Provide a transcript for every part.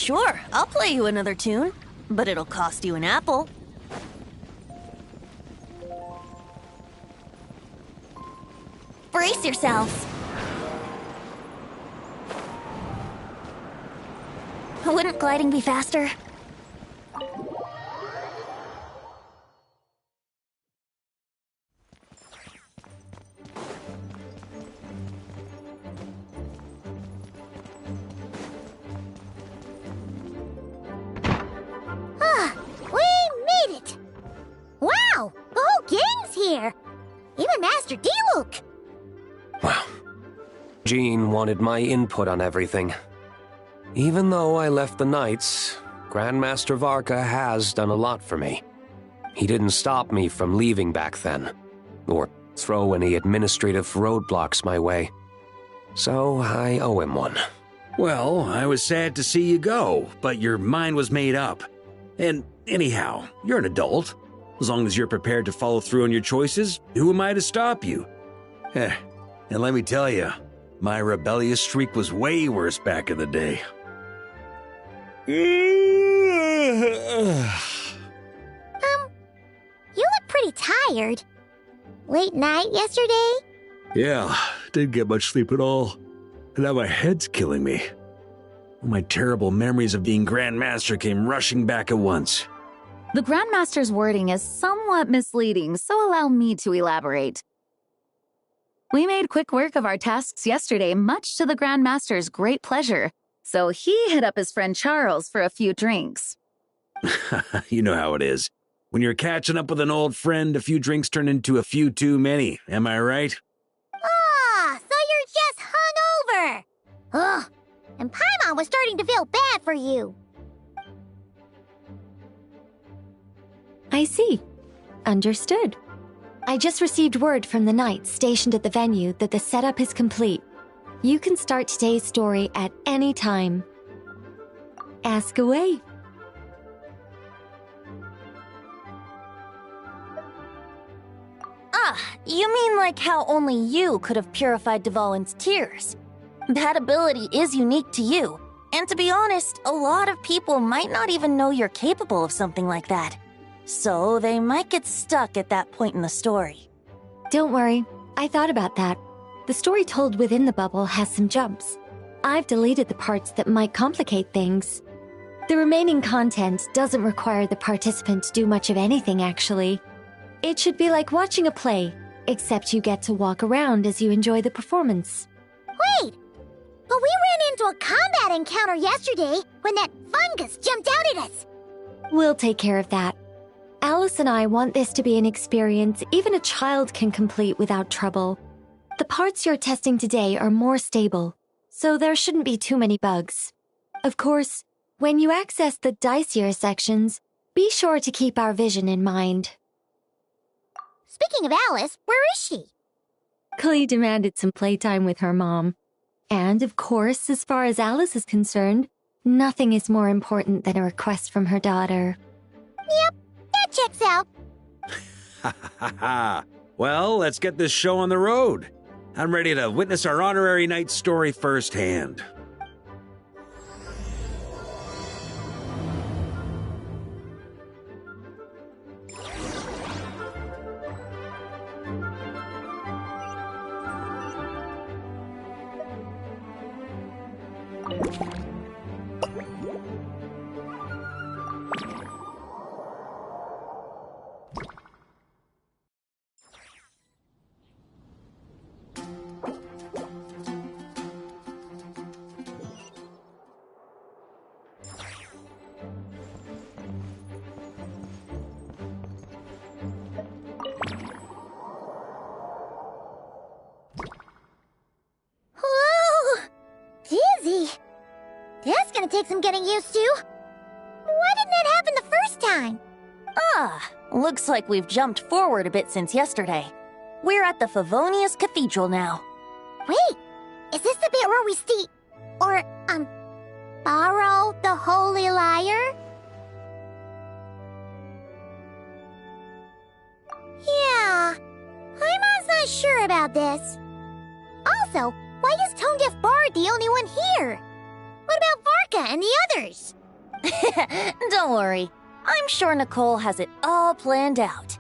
Sure, I'll play you another tune, but it'll cost you an apple. Brace yourselves. Wouldn't gliding be faster? We made it! Wow! The whole gang's here! Even Master D-Luke! Wow. Jean wanted my input on everything. Even though I left the Knights, Grandmaster Varka has done a lot for me. He didn't stop me from leaving back then, or throw any administrative roadblocks my way. So I owe him one. Well, I was sad to see you go, but your mind was made up. And anyhow, you're an adult. As long as you're prepared to follow through on your choices, who am I to stop you? And let me tell you, my rebellious streak was way worse back in the day. You look pretty tired. Late night yesterday? Yeah, didn't get much sleep at all. And now my head's killing me. My terrible memories of being Grandmaster came rushing back at once. The Grandmaster's wording is somewhat misleading, so allow me to elaborate. We made quick work of our tasks yesterday, much to the Grandmaster's great pleasure, so he hit up his friend Charles for a few drinks. You know how it is. When you're catching up with an old friend, a few drinks turn into a few too many, am I right? Ah, so you're just hungover! Ugh, and Paimon was starting to feel bad for you. I see. Understood. I just received word from the Knights stationed at the venue that the setup is complete. You can start today's story at any time. Ask away. Ah, you mean like how only you could have purified Dvalin's tears? That ability is unique to you, and to be honest, a lot of people might not even know you're capable of something like that. So they might get stuck at that point in the story. Don't worry, I thought about that. The story told within the bubble has some jumps. I've deleted the parts that might complicate things. The remaining content doesn't require the participant to do much of anything, actually. It should be like watching a play, except you get to walk around as you enjoy the performance. Wait! But we ran into a combat encounter yesterday when that fungus jumped out at us! We'll take care of that. Alice and I want this to be an experience even a child can complete without trouble. The parts you're testing today are more stable, so there shouldn't be too many bugs. Of course, when you access the dicier sections, be sure to keep our vision in mind. Speaking of Alice, where is she? Klee demanded some playtime with her mom. And, of course, as far as Alice is concerned, nothing is more important than a request from her daughter. Yep, that checks out. Ha ha ha! Well, let's get this show on the road. I'm ready to witness our honorary knight story firsthand. Whoa! Dizzy! That's gonna take some getting used to. Why didn't that happen the first time? Ah, looks like we've jumped forward a bit since yesterday. We're at the Favonius Cathedral now. Wait, is this the bit where we borrow the Holy Lyre? Yeah, Paimon's not sure about this. Also, why is Tone Deaf Bard the only one here? What about Varka and the others? Don't worry. I'm sure Nicole has it all planned out.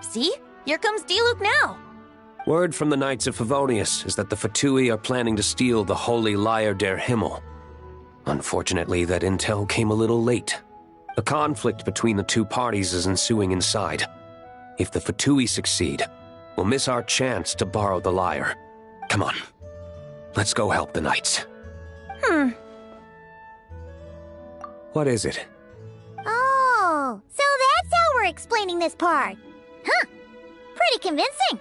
See? Here comes Diluc now. Word from the Knights of Favonius is that the Fatui are planning to steal the Holy Lyre der Himmel. Unfortunately, that intel came a little late. A conflict between the two parties is ensuing inside. If the Fatui succeed, we'll miss our chance to borrow the lyre. Come on. Let's go help the Knights. What is it? Oh, so that's how we're explaining this part. Huh. Pretty convincing.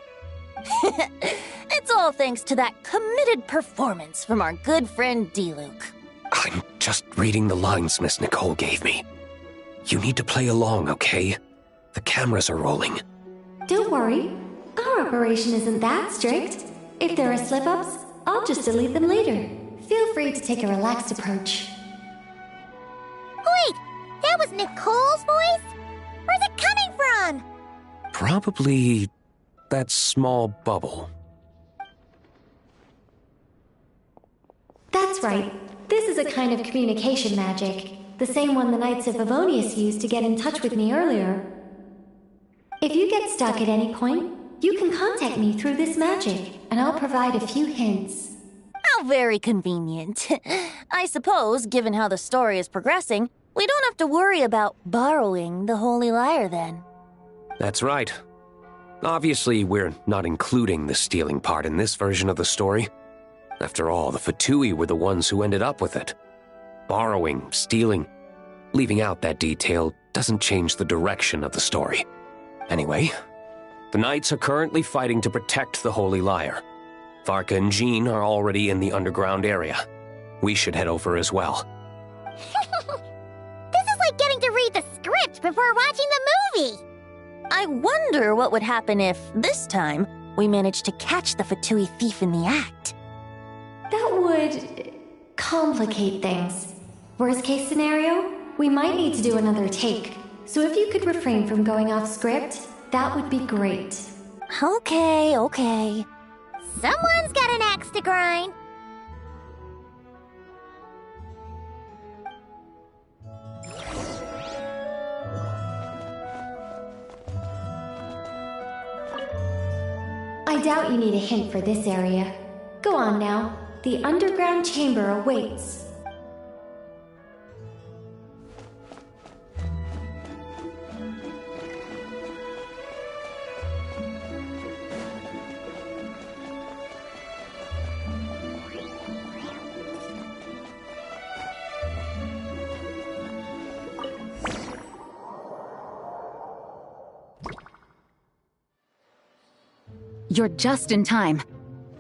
It's all thanks to that committed performance from our good friend Diluc. I'm just reading the lines Miss Nicole gave me. You need to play along, okay? The cameras are rolling. Don't worry. Our operation isn't that strict. If there are slip-ups, I'll just delete them later. Feel free to take a relaxed approach. Wait, that was Nicole's voice? Where's it coming from? Probably that small bubble. That's right. This is a kind of communication magic. The same one the Knights of Favonius used to get in touch with me earlier. If you get stuck at any point, you can contact me through this magic, and I'll provide a few hints. How very convenient. I suppose, given how the story is progressing, we don't have to worry about borrowing the Holy Lyre then. That's right. Obviously, we're not including the stealing part in this version of the story. After all, the Fatui were the ones who ended up with it. Borrowing, stealing, leaving out that detail doesn't change the direction of the story. Anyway, the Knights are currently fighting to protect the Holy Lyre. Varka and Jean are already in the underground area. We should head over as well. This is like getting to read the script before watching the movie. I wonder what would happen if, this time, we managed to catch the Fatui thief in the act. That would complicate things. Worst case scenario, we might need to do another take. So if you could refrain from going off script, that would be great. Okay. Someone's got an axe to grind. I doubt you need a hint for this area. Go on now. The underground chamber awaits. You're just in time.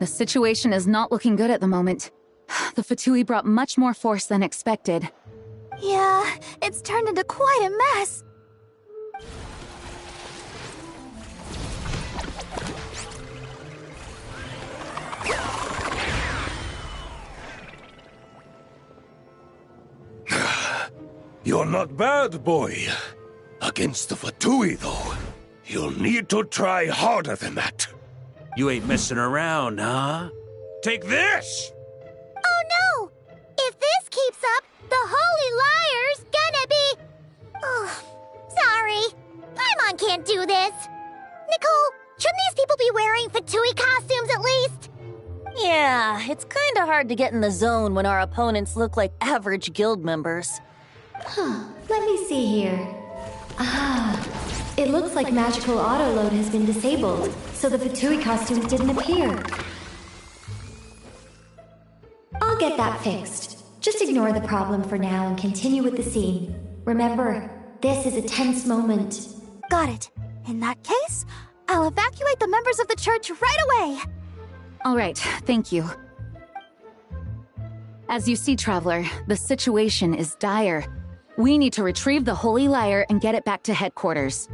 The situation is not looking good at the moment. The Fatui brought much more force than expected. Yeah, it's turned into quite a mess. You're not bad, boy. Against the Fatui, though, you'll need to try harder than that. You ain't messing around, huh? Take this! Oh no! If this keeps up, the Holy Lyre's gonna be... Oh, sorry. Paimon can't do this. Nicole, shouldn't these people be wearing Fatui costumes at least? Yeah, it's kinda hard to get in the zone when our opponents look like average guild members. Let me see here. It looks like magical autoload has been disabled, so the Fatui costumes didn't appear. I'll get that fixed. Just ignore the problem for now and continue with the scene. Remember, this is a tense moment. Got it. In that case, I'll evacuate the members of the church right away. All right, thank you. As you see, Traveler, the situation is dire. We need to retrieve the Holy Lyre and get it back to headquarters.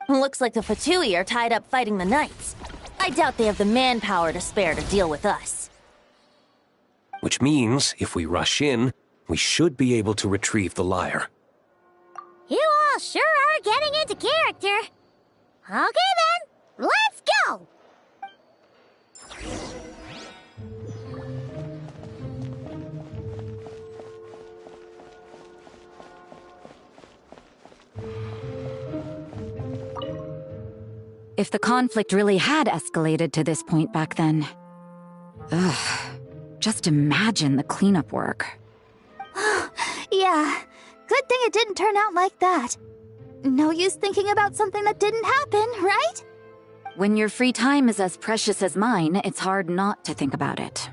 Looks like the Fatui are tied up fighting the Knights. I doubt they have the manpower to spare to deal with us. Which means, if we rush in, we should be able to retrieve the lyre. You all sure are getting into character. Okay then, let's go! If the conflict really had escalated to this point back then. Ugh. Just imagine the cleanup work. Yeah, good thing it didn't turn out like that. No use thinking about something that didn't happen, right? When your free time is as precious as mine, it's hard not to think about it.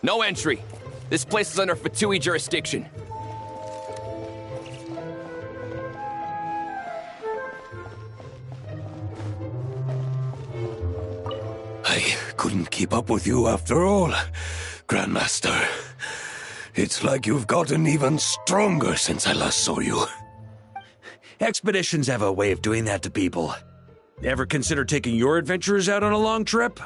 No entry. This place is under Fatui jurisdiction. I couldn't keep up with you after all, Grandmaster. It's like you've gotten even stronger since I last saw you. Expeditions have a way of doing that to people. Ever consider taking your adventurers out on a long trip?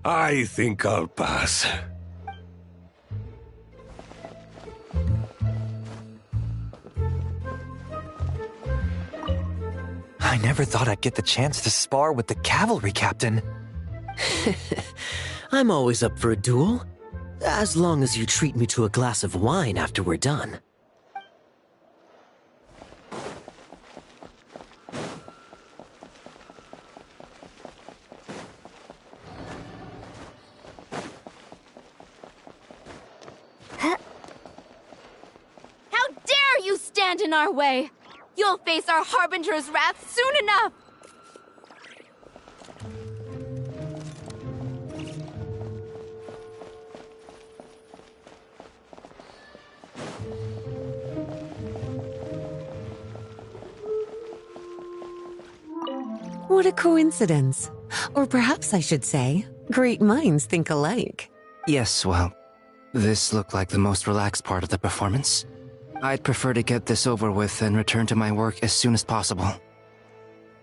I think I'll pass. I never thought I'd get the chance to spar with the cavalry captain. I'm always up for a duel, as long as you treat me to a glass of wine after we're done. How dare you stand in our way! You'll face our Harbinger's wrath soon enough! What a coincidence. Or perhaps I should say, great minds think alike. Yes, well, this looked like the most relaxed part of the performance. I'd prefer to get this over with and return to my work as soon as possible.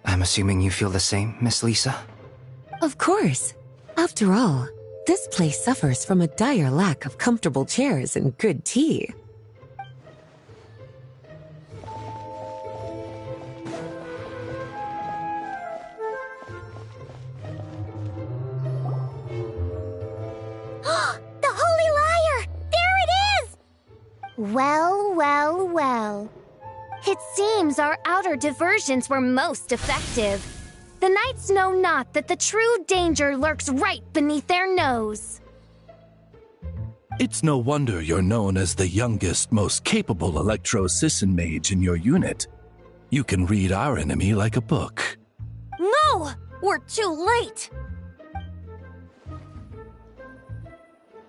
I'm assuming you feel the same, Miss Lisa? Of course. After all, this place suffers from a dire lack of comfortable chairs and good tea. The Holy Liar! There it is! Well, well, well. It seems our outer diversions were most effective. The knights know not that the true danger lurks right beneath their nose. It's no wonder you're known as the youngest, most capable Electro-Sisson mage in your unit. You can read our enemy like a book. No! We're too late!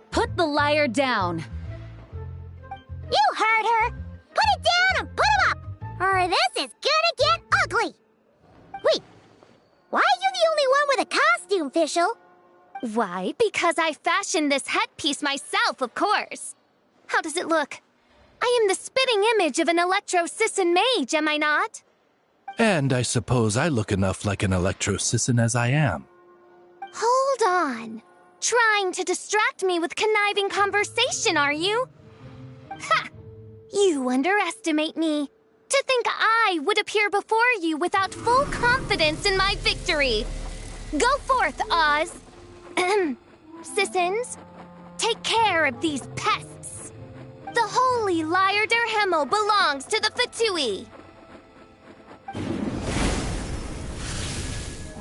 Put the liar down. You heard her! Put it down and put him up! Or this is gonna get ugly! Wait, why are you the only one with a costume, Fischl? Why? Because I fashioned this headpiece myself, of course. How does it look? I am the spitting image of an Electro-Sisson mage, am I not? And I suppose I look enough like an Electro-Sisson as I am. Hold on. Trying to distract me with conniving conversation, are you? Ha! You underestimate me. To think I would appear before you without full confidence in my victory. Go forth, Oz. Sissons, take care of these pests. The holy Liar der Himmel belongs to the Fatui.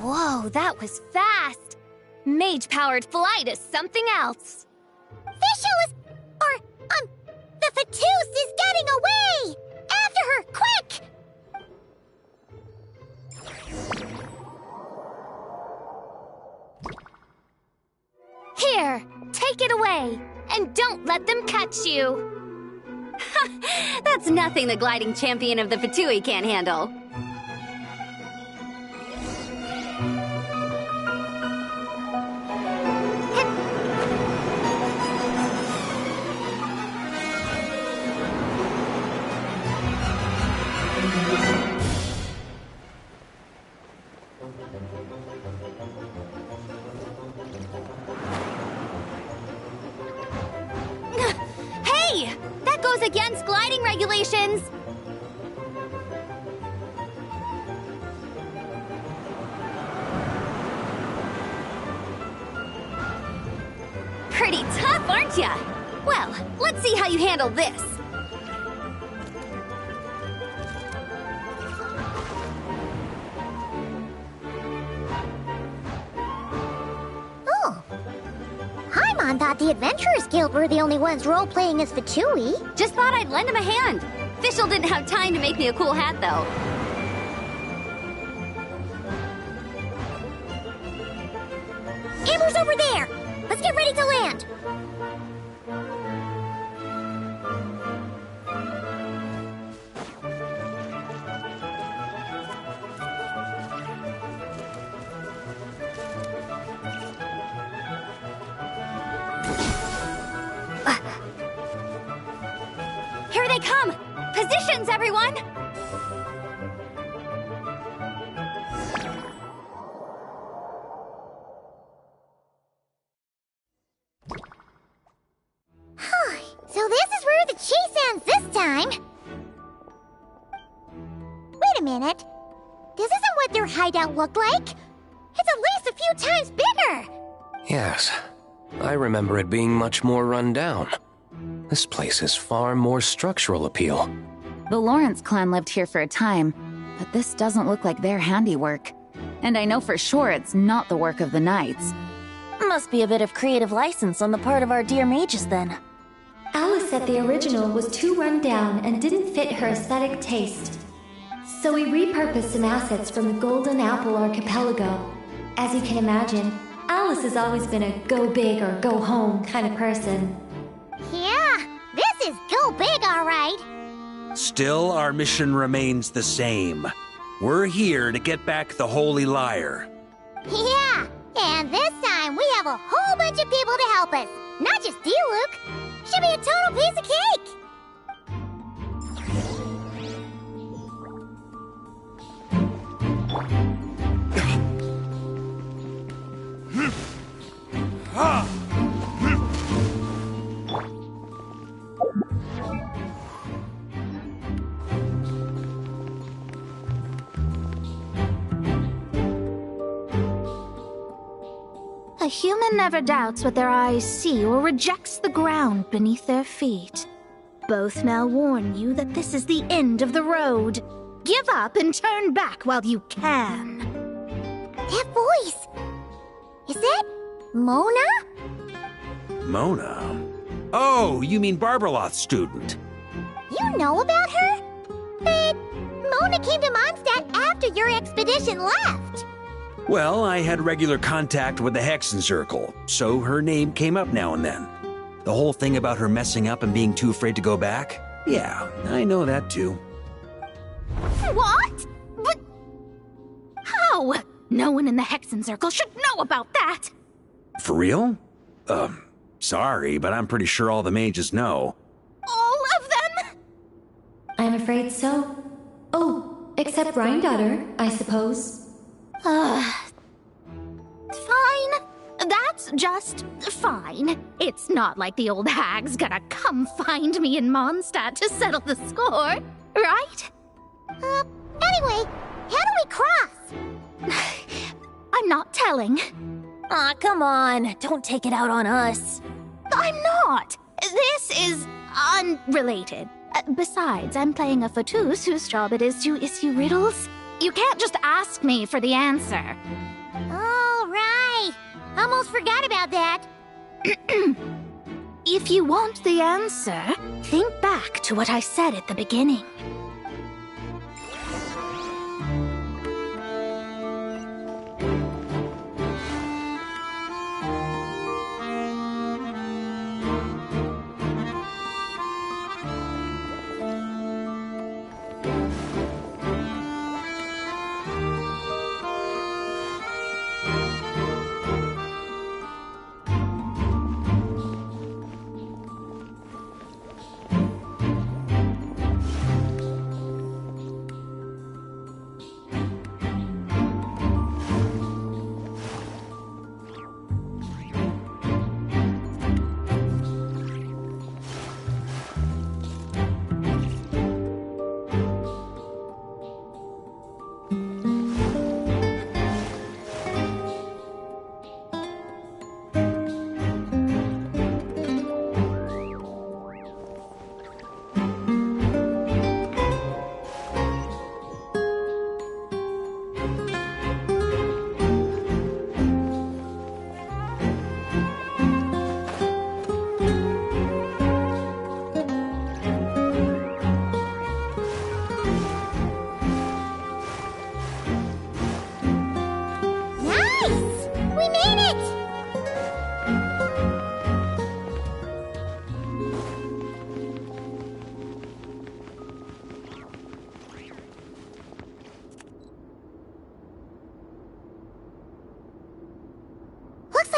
Whoa, that was fast. Mage-powered flight is something else. Fischl is... the Fatus is getting away! After her, quick! Here, take it away, and don't let them catch you. That's nothing the gliding champion of the Fatui can't handle. Hey! That goes against gliding regulations! Pretty tough, aren't ya? Well, let's see how you handle this. Oh. Paimon thought the Adventurers Guild were the only ones role-playing as Fatui. Just thought I'd lend him a hand. Fischl didn't have time to make me a cool hat, though. Amber's over there! Let's get ready to land! Here they come! Positions, everyone! So this is where the chase ends this time. Wait a minute. This isn't what their hideout looked like. It's at least a few times bigger. Yes, I remember it being much more run down. This place has far more structural appeal. The Lawrence clan lived here for a time, but this doesn't look like their handiwork. And I know for sure it's not the work of the knights. Must be a bit of creative license on the part of our dear mages then. Alice said the original was too run down and didn't fit her aesthetic taste. So we repurposed some assets from the Golden Apple Archipelago. As you can imagine, Alice has always been a go big or go home kind of person. Yeah, this is go big, all right. Still, our mission remains the same. We're here to get back the Holy Lyre. Yeah, and this time we have a whole bunch of people to help us. Not just Diluc. Should be a total piece of cake! A human never doubts what their eyes see or rejects the ground beneath their feet. Both now warn you that this is the end of the road. Give up and turn back while you can. That voice! Is that Mona? Mona? Oh, you mean Barbarloth's student. You know about her? But Mona came to Mondstadt after your expedition left. Well, I had regular contact with the Hexen Circle, so her name came up now and then. The whole thing about her messing up and being too afraid to go back? Yeah, I know that too. What? But how? No one in the Hexen Circle should know about that. For real? Sorry, but I'm pretty sure all the mages know. All of them? I'm afraid so. Oh, except Rhindaughter, I suppose. Fine. That's just fine. It's not like the old hag's gonna come find me in Mondstadt to settle the score, right? Anyway, how do we cross? I'm not telling. Aw, come on. Don't take it out on us. I'm not. This is unrelated. Besides, I'm playing a Fatus whose job it is to issue riddles. You can't just ask me for the answer. All right. Almost forgot about that. If you want the answer, think back to what I said at the beginning.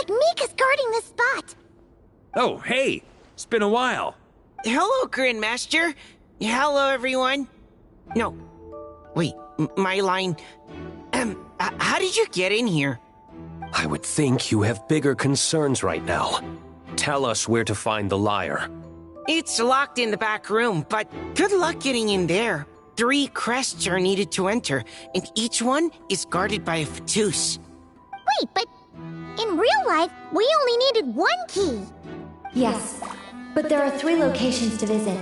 like Mika's guarding the spot. Oh, hey! It's been a while. Hello, Grandmaster. Hello, everyone. No. Wait, my line... how did you get in here? I would think you have bigger concerns right now. Tell us where to find the lyre. It's locked in the back room, but good luck getting in there. 3 crests are needed to enter, and each one is guarded by a Fatous. Wait, but in real life, we only needed 1 key. Yes, but there are 3 locations to visit.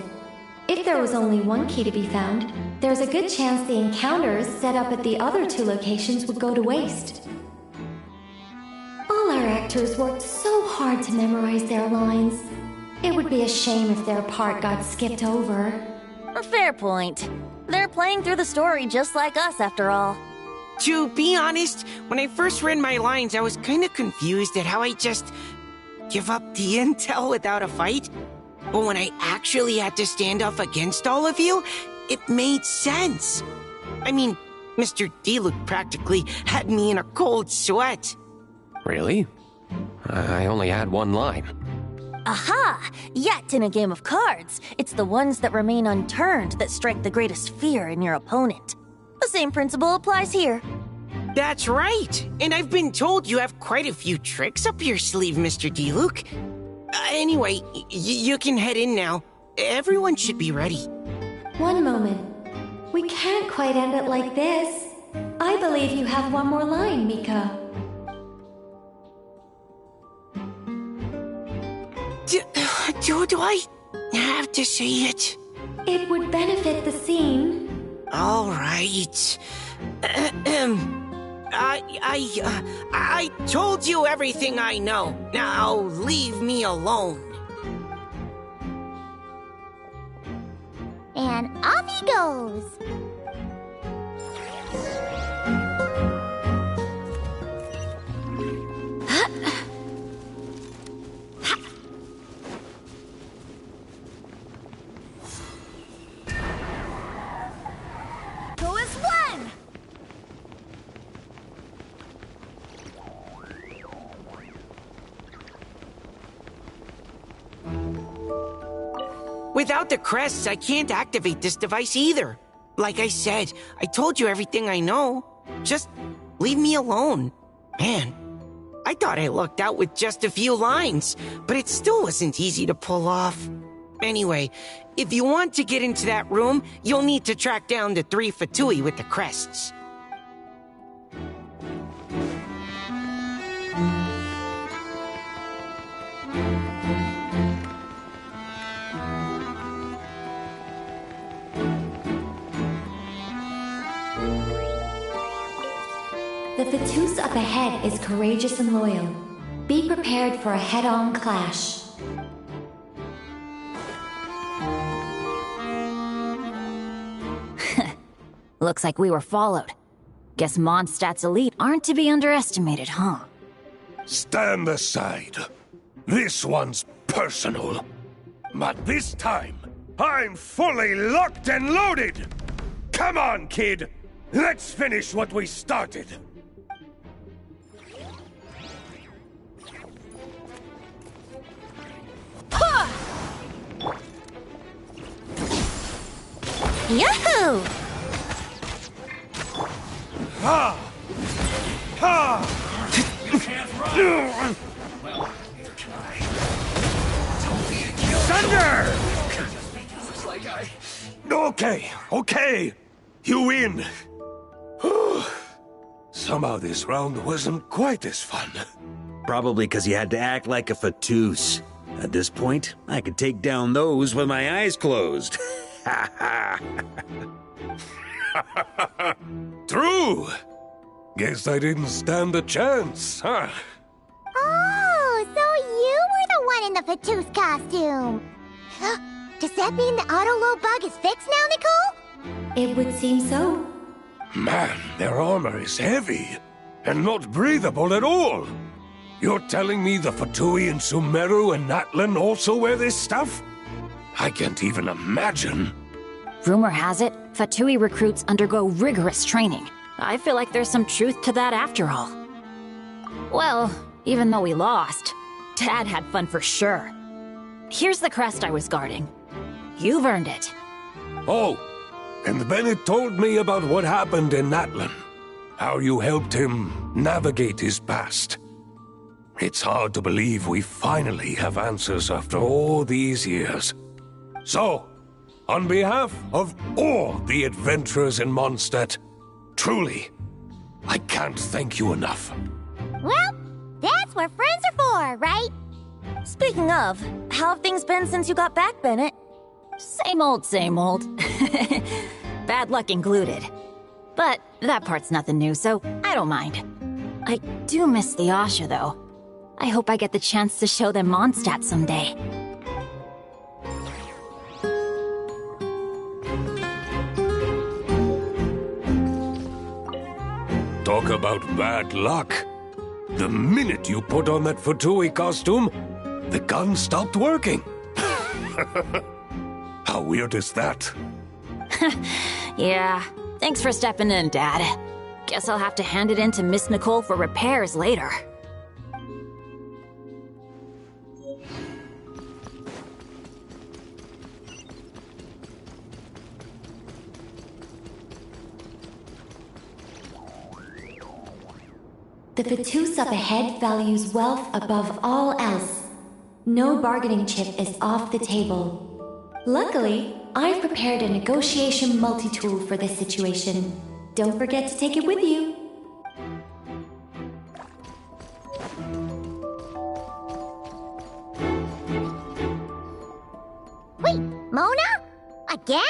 If there was only 1 key to be found, there's a good chance the encounters set up at the other 2 locations would go to waste. All our actors worked so hard to memorize their lines. It would be a shame if their part got skipped over. A fair point. They're playing through the story just like us, after all. To be honest, when I first read my lines, I was kinda confused at how I just give up the intel without a fight. But when I actually had to stand up against all of you, it made sense. I mean, Mr. Diluc practically had me in a cold sweat. Really? I only had 1 line. Aha! Yet in a game of cards, it's the ones that remain unturned that strike the greatest fear in your opponent. The same principle applies here. That's right! And I've been told you have quite a few tricks up your sleeve, Mr. Diluc. Anyway, you can head in now. Everyone should be ready. One moment. We can't quite end it like this. I believe you have 1 more line, Mika. Do I have to say it? It would benefit the scene. All right. I told you everything I know. Now leave me alone. And off he goes. Who is one? Without the crests, I can't activate this device either. Like I said, I told you everything I know. Just leave me alone. Man, I thought I lucked out with just a few lines, but it still wasn't easy to pull off. Anyway, if you want to get into that room, you'll need to track down the 3 Fatui with the crests. The Fatous up ahead is courageous and loyal. Be prepared for a head-on clash. Looks like we were followed. Guess Mondstadt's elite aren't to be underestimated, huh? Stand aside. This one's personal. But this time, I'm fully locked and loaded! Come on, kid! Let's finish what we started! Yahoo! Ha! Ha! Thunder! Okay. You win. Somehow this round wasn't quite as fun. Probably because you had to act like a Fatous. At this point, I could take down those with my eyes closed. True. Guess I didn't stand a chance, huh? Oh, so you were the one in the Fatous costume. Does that mean the auto-load bug is fixed now, Nicole? It would seem so. Man, their armor is heavy and not breathable at all. You're telling me the Fatui in Sumeru and Natlan also wear this stuff? I can't even imagine. Rumor has it, Fatui recruits undergo rigorous training. I feel like there's some truth to that after all. Well, Even though we lost, Dad had fun for sure. Here's the crest I was guarding. You've earned it. Oh, and Bennett told me about what happened in Natlan. How you helped him navigate his past. It's hard to believe we finally have answers after all these years. So, on behalf of all the adventurers in Mondstadt, truly, I can't thank you enough. Well, that's what friends are for, right? Speaking of, how have things been since you got back, Bennett? Same old, same old. Bad luck included. But that part's nothing new, so I don't mind. I do miss the Asha, though. I hope I get the chance to show them Mondstadt someday. Talk about bad luck. The minute you put on that Fatui costume, the gun stopped working. How weird is that? Yeah, thanks for stepping in, Dad. Guess I'll have to hand it in to Miss Nicole for repairs later. The Fatus up ahead values wealth above all else. No bargaining chip is off the table. Luckily, I've prepared a negotiation multi-tool for this situation. Don't forget to take it with you. Wait, Mona? Again?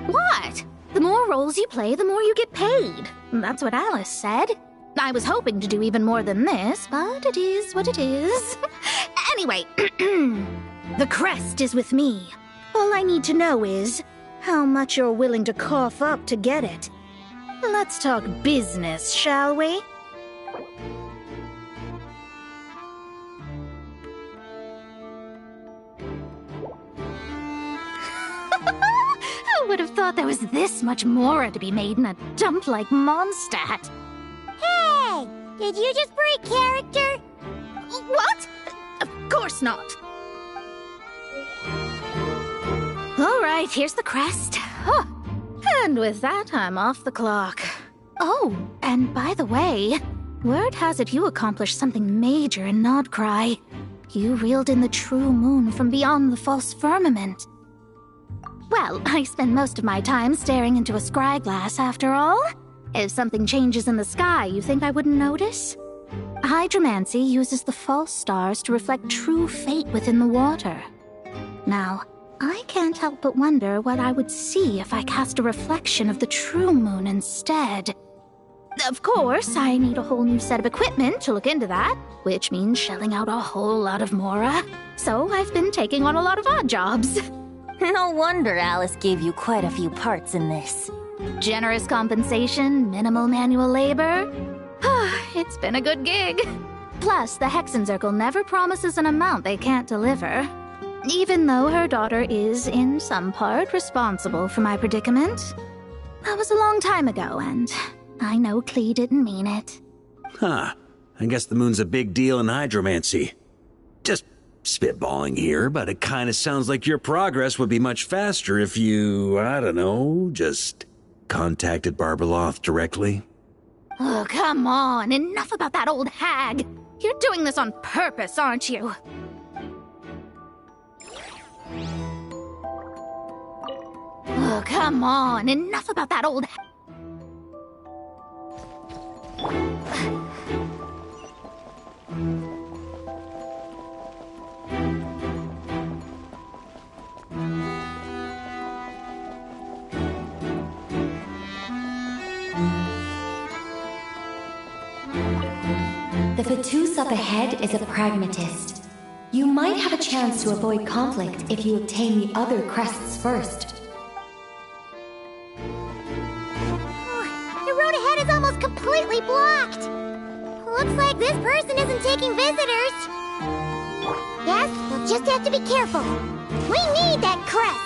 What? The more roles you play, the more you get paid. That's what Alice said. I was hoping to do even more than this, but it is what it is. Anyway, the crest is with me. All I need to know is how much you're willing to cough up to get it. Let's talk business, shall we? Who would have thought there was this much more to be made in a dump like Mondstadt? Hey! Did you just break character? What? Of course not. All right, here's the crest. Huh. And with that, I'm off the clock. Oh, and by the way, word has it you accomplished something major in Nodcry. You reeled in the true moon from beyond the false firmament. Well, I spend most of my time staring into a scry glass, after all. If something changes in the sky, you think I wouldn't notice? Hydromancy uses the false stars to reflect true fate within the water. Now, I can't help but wonder what I would see if I cast a reflection of the true moon instead. Of course, I need a whole new set of equipment to look into that, which means shelling out a whole lot of mora. So I've been taking on a lot of odd jobs. No wonder Alice gave you quite a few parts in this. Generous compensation, minimal manual labor. It's been a good gig. Plus, the Hexencircle never promises an amount they can't deliver. Even though her daughter is, in some part, responsible for my predicament. That was a long time ago, and I know Klee didn't mean it. Huh. I guess the moon's a big deal in hydromancy. Just spitballing here, but it kinda sounds like your progress would be much faster if you, I don't know, just contacted Barbeloth directly. Oh, come on. Enough about that old hag. You're doing this on purpose, aren't you? Oh, come on. Enough about that old hag. The Fatus up ahead is a pragmatist. You might have a chance to avoid conflict if you obtain the other crests first. The road ahead is almost completely blocked. Looks like this person isn't taking visitors. Yes, we'll just have to be careful. We need that crest.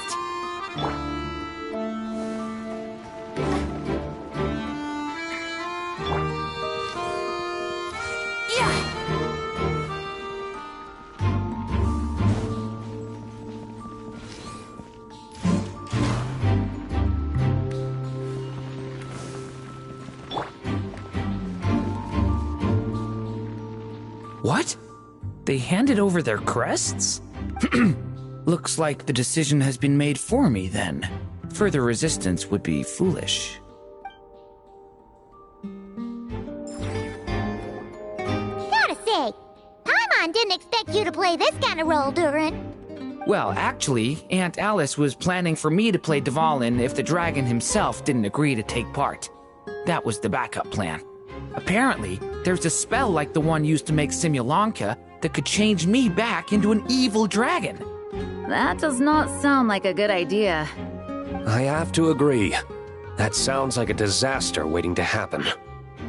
What? They handed over their crests? Looks like the decision has been made for me then. Further resistance would be foolish. Gotta say, Paimon didn't expect you to play this kind of role, Durin. Well, actually, Aunt Alice was planning for me to play Dvalin if the dragon himself didn't agree to take part. That was the backup plan. Apparently, there's a spell like the one used to make Simulanka that could change me back into an evil dragon. That does not sound like a good idea. I have to agree. That sounds like a disaster waiting to happen.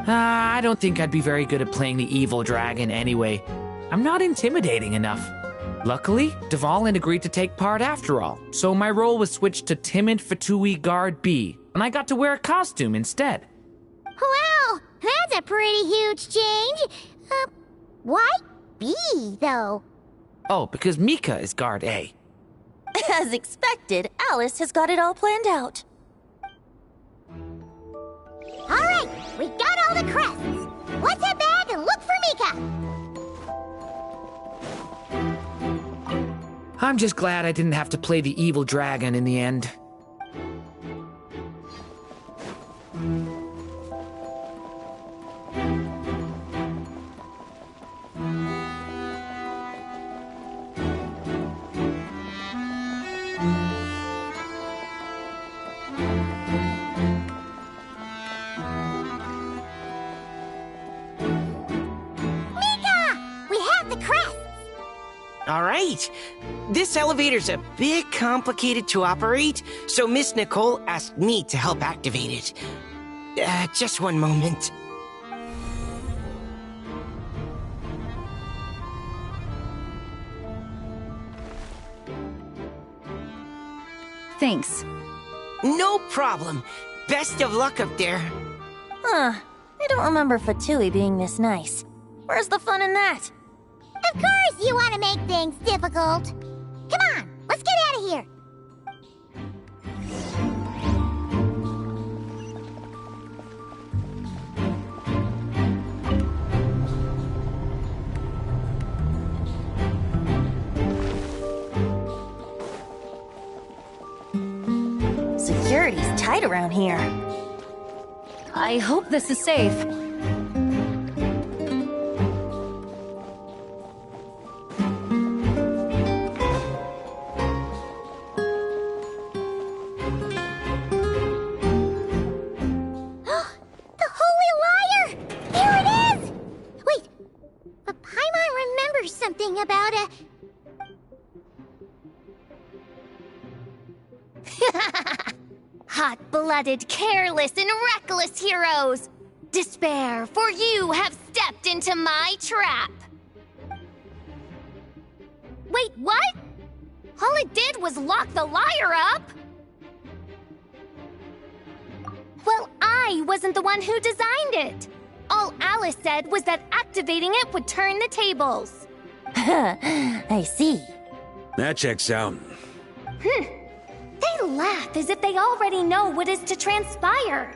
I don't think I'd be very good at playing the evil dragon anyway. I'm not intimidating enough. Luckily, Dvalin agreed to take part after all, so my role was switched to Timid Fatui Guard B, and I got to wear a costume instead. Wow, that's a pretty huge change. Why B, though? Oh, because Mika is Guard A. As expected, Alice has got it all planned out. All right, we got all the crests. Let's head back and look for Mika. I'm just glad I didn't have to play the evil dragon in the end. All right. This elevator's a bit complicated to operate, so Miss Nicole asked me to help activate it. Just one moment. Thanks. No problem. Best of luck up there. Huh. I don't remember Fatui being this nice. Where's the fun in that? Of course you want to make things difficult. Come on, let's get out of here. Security's tight around here. I hope this is safe. About a... Hot-blooded, careless, and reckless heroes! Despair, for you have stepped into my trap! Wait, what? All it did was lock the liar up? Well, I wasn't the one who designed it. All Alice said was that activating it would turn the tables. I see. That checks out. They laugh as if they already know what is to transpire.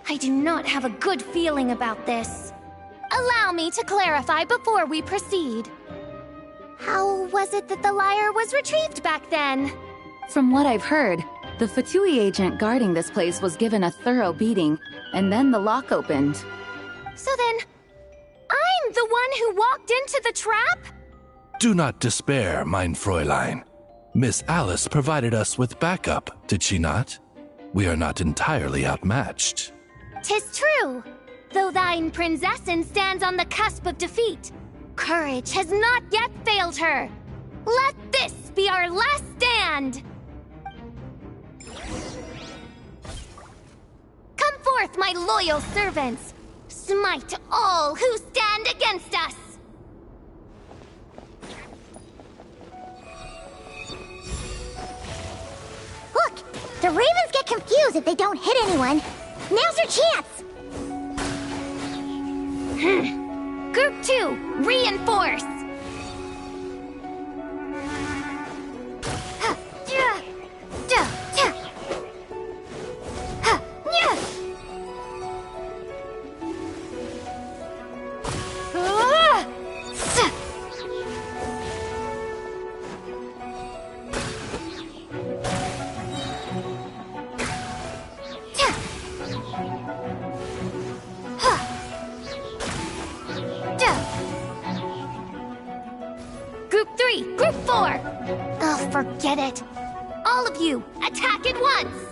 I do not have a good feeling about this. Allow me to clarify before we proceed. How was it that the lyre was retrieved back then? From what I've heard, the Fatui agent guarding this place was given a thorough beating, and then the lock opened. So then, I'm the one who walked into the trap? Do not despair, mein Fräulein. Miss Alice provided us with backup, did she not? We are not entirely outmatched. 'Tis true. Though thine Prinzessin stands on the cusp of defeat, courage has not yet failed her. Let this be our last stand! Come forth, my loyal servants! Smite all who stand against us! Look! The ravens get confused if they don't hit anyone. Now's your chance! Group 2, reinforce! Group 3, Group 4! Oh, forget it. All of you, attack at once!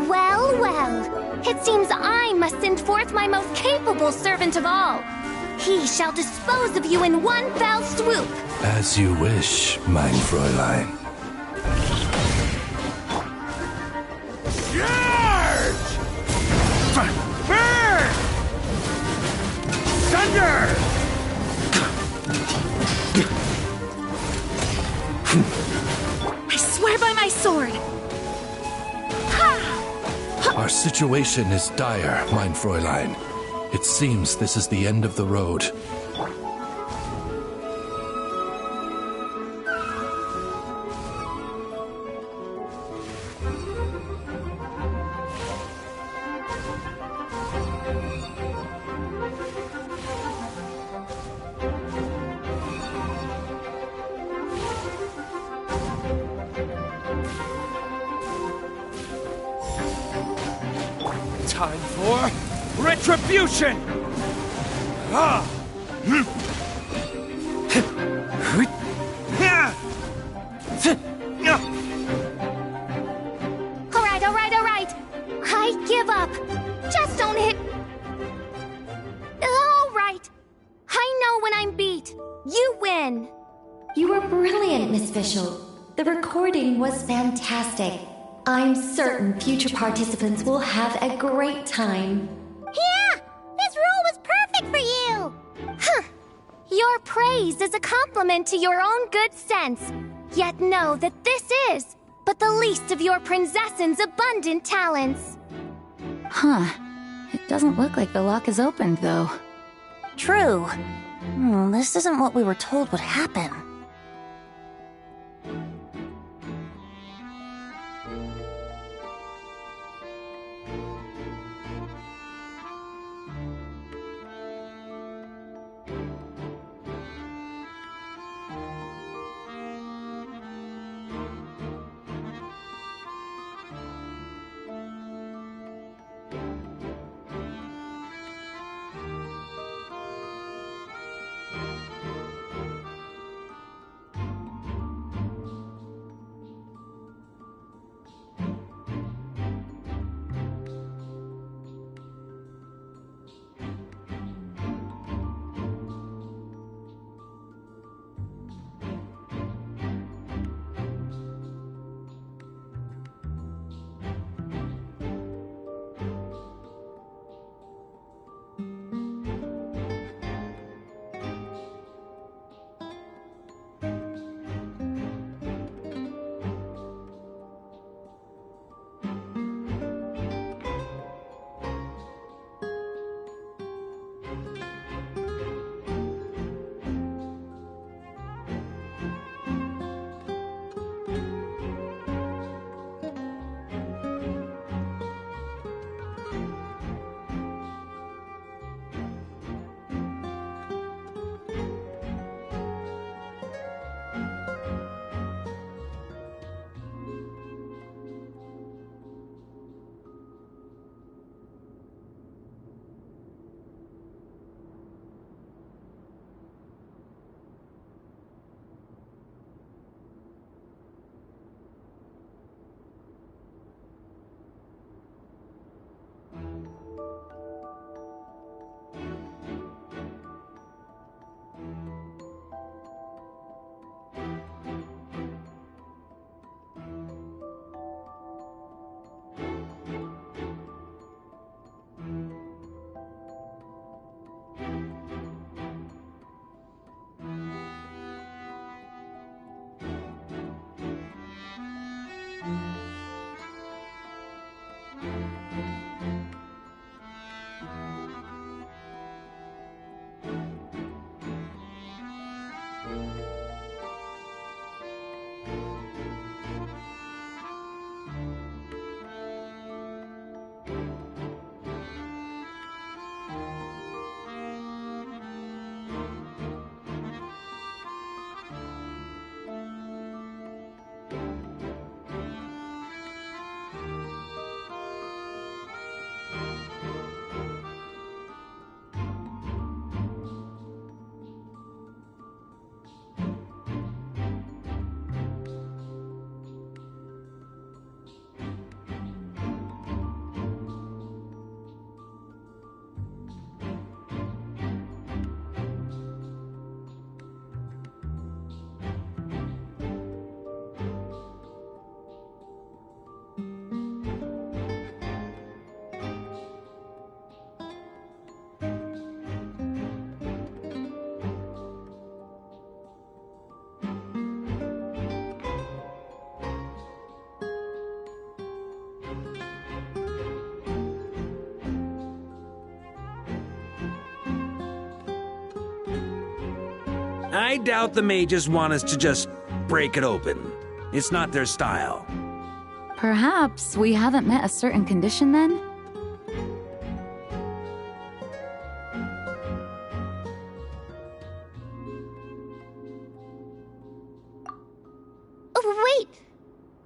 Well, well, it seems I must send forth my most capable servant of all. He shall dispose of you in one fell swoop. As you wish, mein Fräulein. Charge! Burn! Thunder! I swear by my sword. Our situation is dire, mein Fräulein. It seems this is the end of the road. Time for retribution! Ah! All right. I give up. Just don't hit. All right. I know when I'm beat. You win. You were brilliant, Miss Fischl. The recording was fantastic. I'm certain future participants will have a great time. Yeah! This role was perfect for you! Huh. Your praise is a compliment to your own good sense. Yet know that this is but the least of your princess's abundant talents. Huh. It doesn't look like the lock is opened, though. True. This isn't what we were told would happen. I doubt the mages want us to just break it open. It's not their style. Perhaps we haven't met a certain condition then? Oh, wait!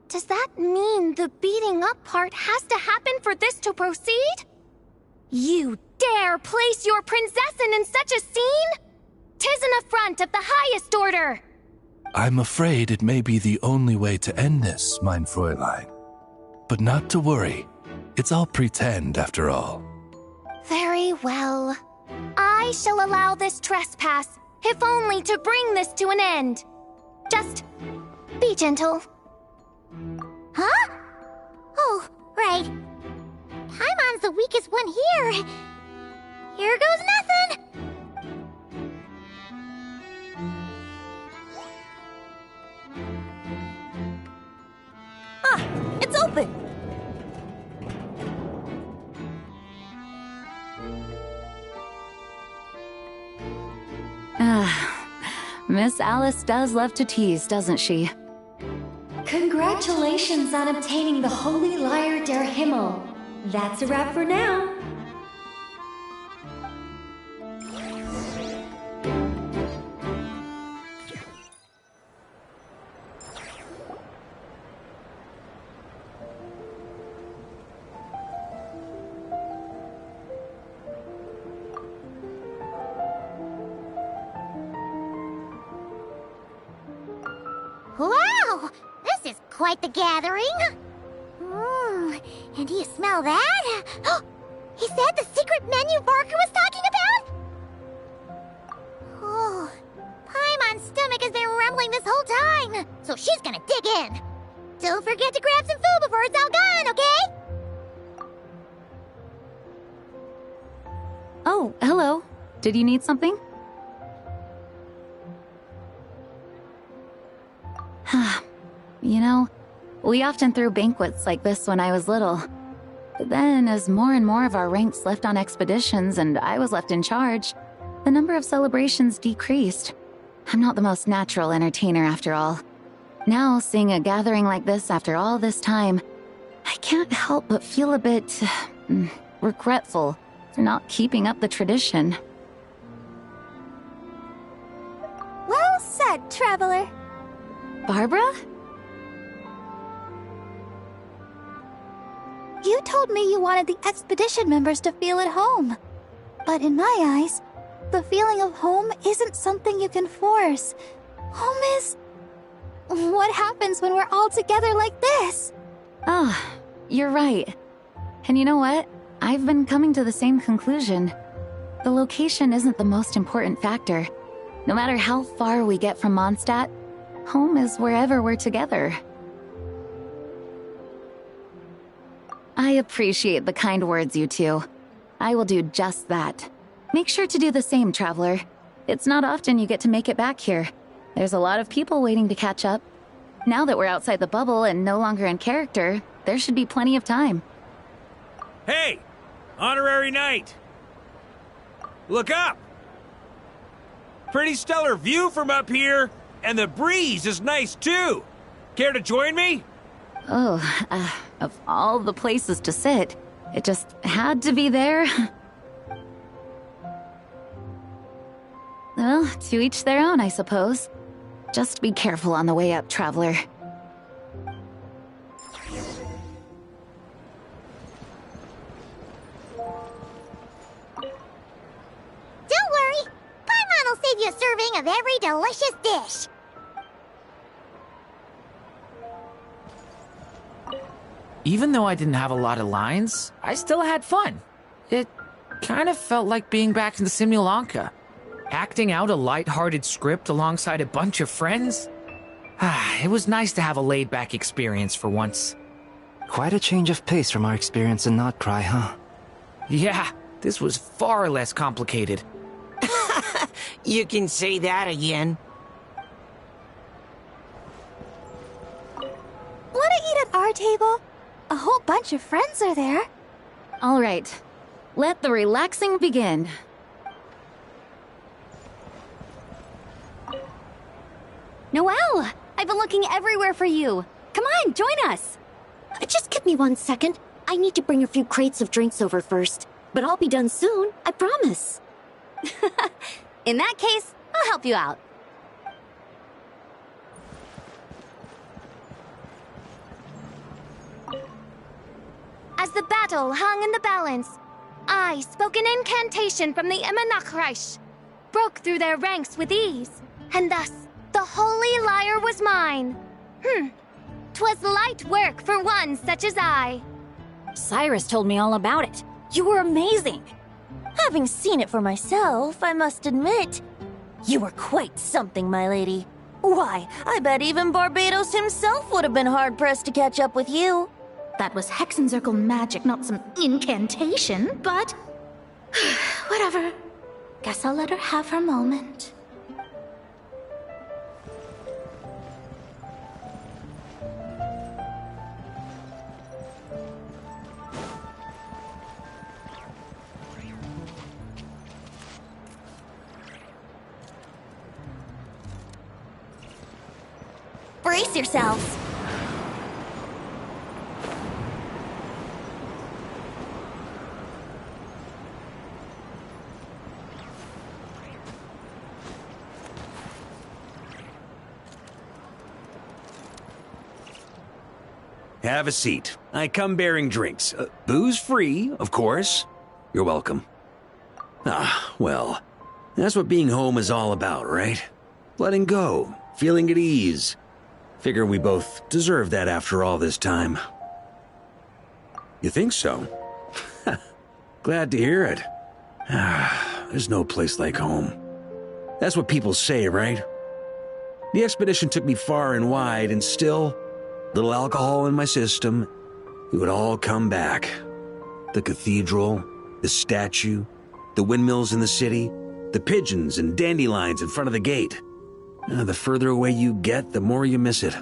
Does that mean the beating up part has to happen for this to proceed? You dare place your prinzessin in such a scene? 'Tis an affront of the highest order! I'm afraid it may be the only way to end this, mein Fräulein. But not to worry. It's all pretend, after all. Very well. I shall allow this trespass, if only to bring this to an end. Just be gentle. Huh? Oh, right. Paimon's the weakest one here. Here goes nothing! Ah, it's open! Miss Alice does love to tease, doesn't she? Congratulations on obtaining the Holy Lyre der Himmel. That's a wrap for now. Wow! This is quite the gathering! And do you smell that? Is that the secret menu Barker was talking about? Oh, Paimon's stomach has been rumbling this whole time, so she's gonna dig in. Don't forget to grab some food before it's all gone, okay? Oh, hello. Did you need something? You know, we often threw banquets like this when I was little. But then, as more and more of our ranks left on expeditions and I was left in charge, the number of celebrations decreased. I'm not the most natural entertainer after all. Now, seeing a gathering like this after all this time, I can't help but feel a bit regretful for not keeping up the tradition. Well said, traveler. Barbara? You told me you wanted the expedition members to feel at home. But in my eyes, the feeling of home isn't something you can force. Home is... what happens when we're all together like this? Oh, you're right. And you know what? I've been coming to the same conclusion. The location isn't the most important factor. No matter how far we get from Mondstadt, home is wherever we're together. I appreciate the kind words, you two. I will do just that. Make sure to do the same, traveler. It's not often you get to make it back here. There's a lot of people waiting to catch up. Now that we're outside the bubble and no longer in character, there should be plenty of time. Hey! Honorary knight! Look up! Pretty stellar view from up here, and the breeze is nice too. Care to join me? Oh, of all the places to sit, it just had to be there. Well, to each their own, I suppose. Just be careful on the way up, traveler. Don't worry, Paimon will save you a serving of every delicious dish. Even though I didn't have a lot of lines, I still had fun. It kind of felt like being back in the Simulanka. Acting out a light-hearted script alongside a bunch of friends. It was nice to have a laid-back experience for once. Quite a change of pace from our experience in Notcry, huh? Yeah, this was far less complicated. You can say that again. Wanna eat at our table? A whole bunch of friends are there. All right, let the relaxing begin. Noelle! I've been looking everywhere for you. Come on, join us. Just give me 1 second. I need to bring a few crates of drinks over first. But I'll be done soon, I promise. In that case, I'll help you out. As the battle hung in the balance, I spoke an incantation from the Imanakreich, broke through their ranks with ease, and thus the holy lyre was mine. 'Twas light work for one such as I. Cyrus told me all about it. You were amazing. Having seen it for myself, I must admit, you were quite something, my lady. Why, I bet even Barbados himself would have been hard-pressed to catch up with you. That was Hexencircle magic, not some incantation, but... whatever. Guess I'll let her have her moment. Brace yourselves. Have a seat. I come bearing drinks. Booze free, of course. You're welcome. Ah, well, that's what being home is all about, right? Letting go, feeling at ease. Figure we both deserve that after all this time. You think so? Glad to hear it. There's no place like home. That's what people say, right? The expedition took me far and wide, and still, little alcohol in my system, it would all come back. The cathedral, the statue, the windmills in the city, the pigeons and dandelions in front of the gate. The further away you get, the more you miss it.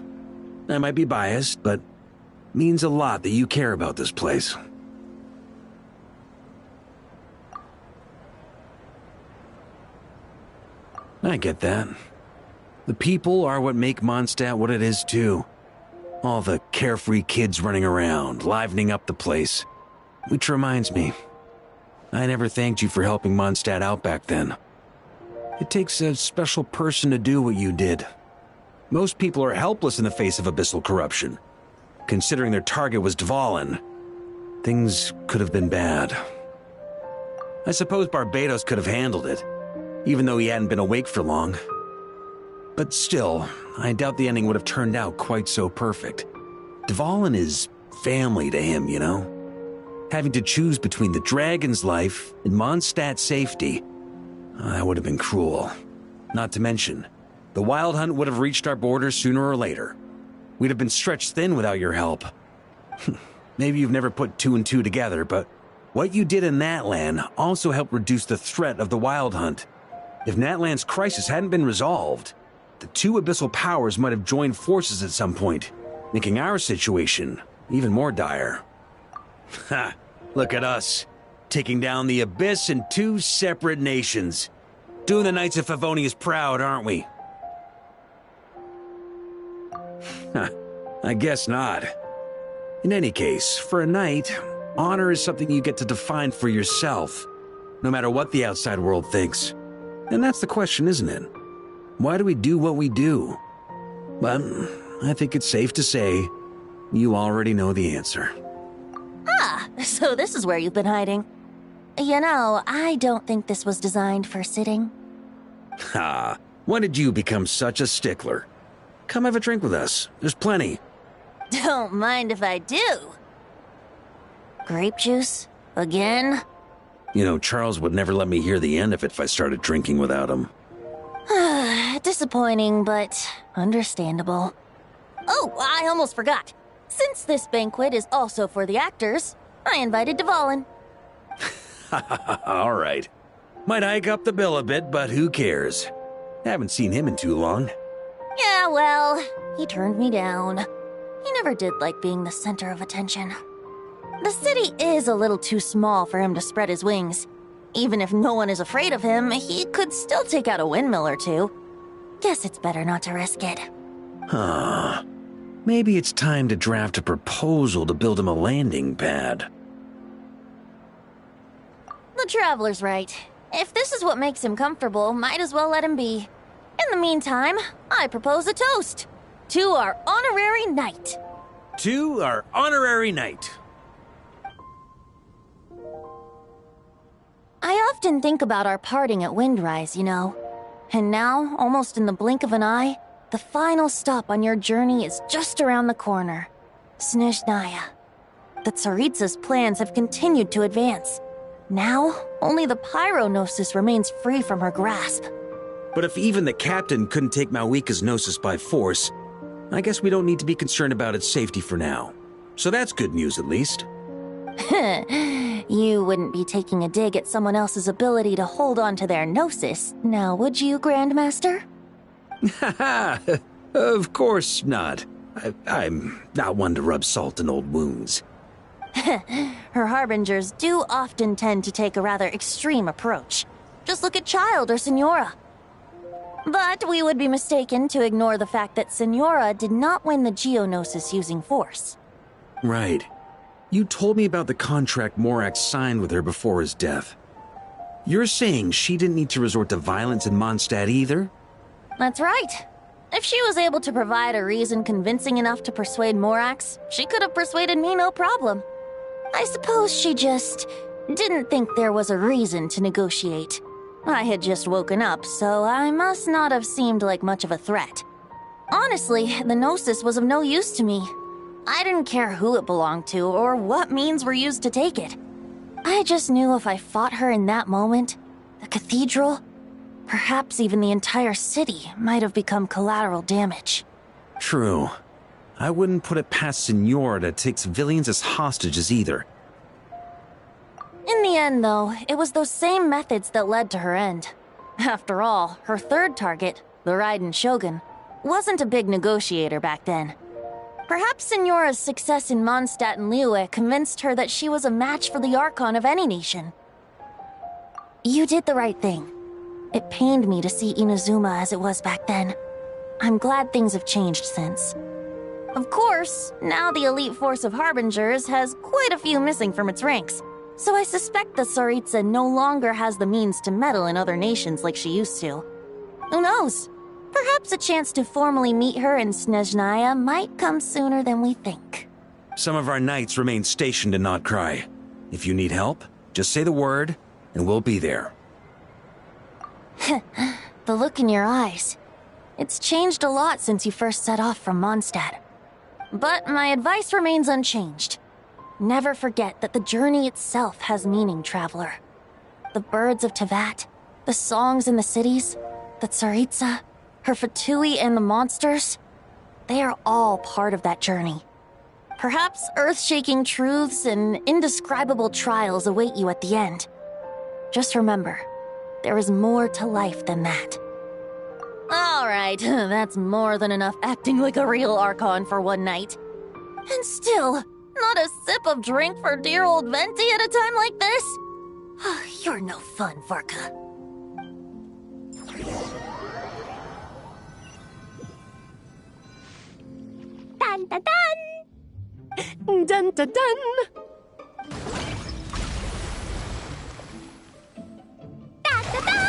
I might be biased, but it means a lot that you care about this place. I get that. The people are what make Mondstadt what it is, too. All the carefree kids running around, livening up the place. Which reminds me, I never thanked you for helping Mondstadt out back then. It takes a special person to do what you did. Most people are helpless in the face of abyssal corruption. Considering their target was Dvalin, things could have been bad. I suppose Barbados could have handled it, even though he hadn't been awake for long. But still, I doubt the ending would have turned out quite so perfect. Dvalin is family to him, you know? Having to choose between the dragon's life and Mondstadt's safety, that would have been cruel. Not to mention, the Wild Hunt would have reached our borders sooner or later. We'd have been stretched thin without your help. Maybe you've never put two and two together, but what you did in Natlan also helped reduce the threat of the Wild Hunt. If Natlan's crisis hadn't been resolved, the two abyssal powers might have joined forces at some point, making our situation even more dire. Ha! Look at us, taking down the Abyss in two separate nations. Doing the Knights of Favonius proud, aren't we? I guess not. In any case, for a knight, honor is something you get to define for yourself, no matter what the outside world thinks. And that's the question, isn't it? Why do we do what we do? But I think it's safe to say you already know the answer. Ah, so this is where you've been hiding. You know, I don't think this was designed for sitting. Ha! When did you become such a stickler? Come have a drink with us. There's plenty. Don't mind if I do. Grape juice? Again? You know, Charles would never let me hear the end of it if I started drinking without him. Disappointing, but understandable. Oh, I almost forgot. Since this banquet is also for the actors, I invited Dvalin. All right. Might hike up the bill a bit, but who cares? Haven't seen him in too long. Yeah, well, he turned me down. He never did like being the center of attention. The city is a little too small for him to spread his wings. Even if no one is afraid of him, he could still take out a windmill or two. Guess it's better not to risk it. Huh. Maybe it's time to draft a proposal to build him a landing pad. The Traveler's right. If this is what makes him comfortable, might as well let him be. In the meantime, I propose a toast. To our honorary knight. To our honorary knight. I often think about our parting at Windrise, you know. And now, almost in the blink of an eye, the final stop on your journey is just around the corner. Snezhnaya. The Tsaritsa's plans have continued to advance. Now, only the Pyro-Gnosis remains free from her grasp. But if even the captain couldn't take Malwika's Gnosis by force, I guess we don't need to be concerned about its safety for now. So that's good news, at least. You wouldn't be taking a dig at someone else's ability to hold on to their Gnosis, now would you, Grandmaster? Haha, of course not. I'm not one to rub salt in old wounds. Her harbingers do often tend to take a rather extreme approach. Just look at Child or Senora. But we would be mistaken to ignore the fact that Senora did not win the Geonosis using force. Right. You told me about the contract Morax signed with her before his death. You're saying she didn't need to resort to violence in Mondstadt either? That's right. If she was able to provide a reason convincing enough to persuade Morax, she could have persuaded me no problem. I suppose she just didn't think there was a reason to negotiate. I had just woken up, so I must not have seemed like much of a threat. Honestly, the Gnosis was of no use to me. I didn't care who it belonged to or what means were used to take it. I just knew if I fought her in that moment, the cathedral, perhaps even the entire city, might have become collateral damage. True. I wouldn't put it past Senora to take civilians as hostages either. In the end, though, it was those same methods that led to her end. After all, her third target, the Raiden Shogun, wasn't a big negotiator back then. Perhaps Senora's success in Mondstadt and Liyue convinced her that she was a match for the Archon of any nation. You did the right thing. It pained me to see Inazuma as it was back then. I'm glad things have changed since. Of course, now the elite force of Harbingers has quite a few missing from its ranks, so I suspect the Tsaritsa no longer has the means to meddle in other nations like she used to. Who knows? Perhaps a chance to formally meet her in Snezhnaya might come sooner than we think. Some of our knights remain stationed in Notcry. If you need help, just say the word, and we'll be there. The look in your eyes. It's changed a lot since you first set off from Mondstadt. But my advice remains unchanged. Never forget that the journey itself has meaning, traveler. The birds of Tevat, the songs in the cities, the Tsaritsa, her Fatui and the monsters, they are all part of that journey. Perhaps earth-shaking truths and indescribable trials await you at the end. Just remember, there is more to life than that. All right, that's more than enough acting like a real Archon for one night. And still, not a sip of drink for dear old Venti at a time like this? You're no fun, Varka. Dun dun dun! Dun dun dun! Da da da!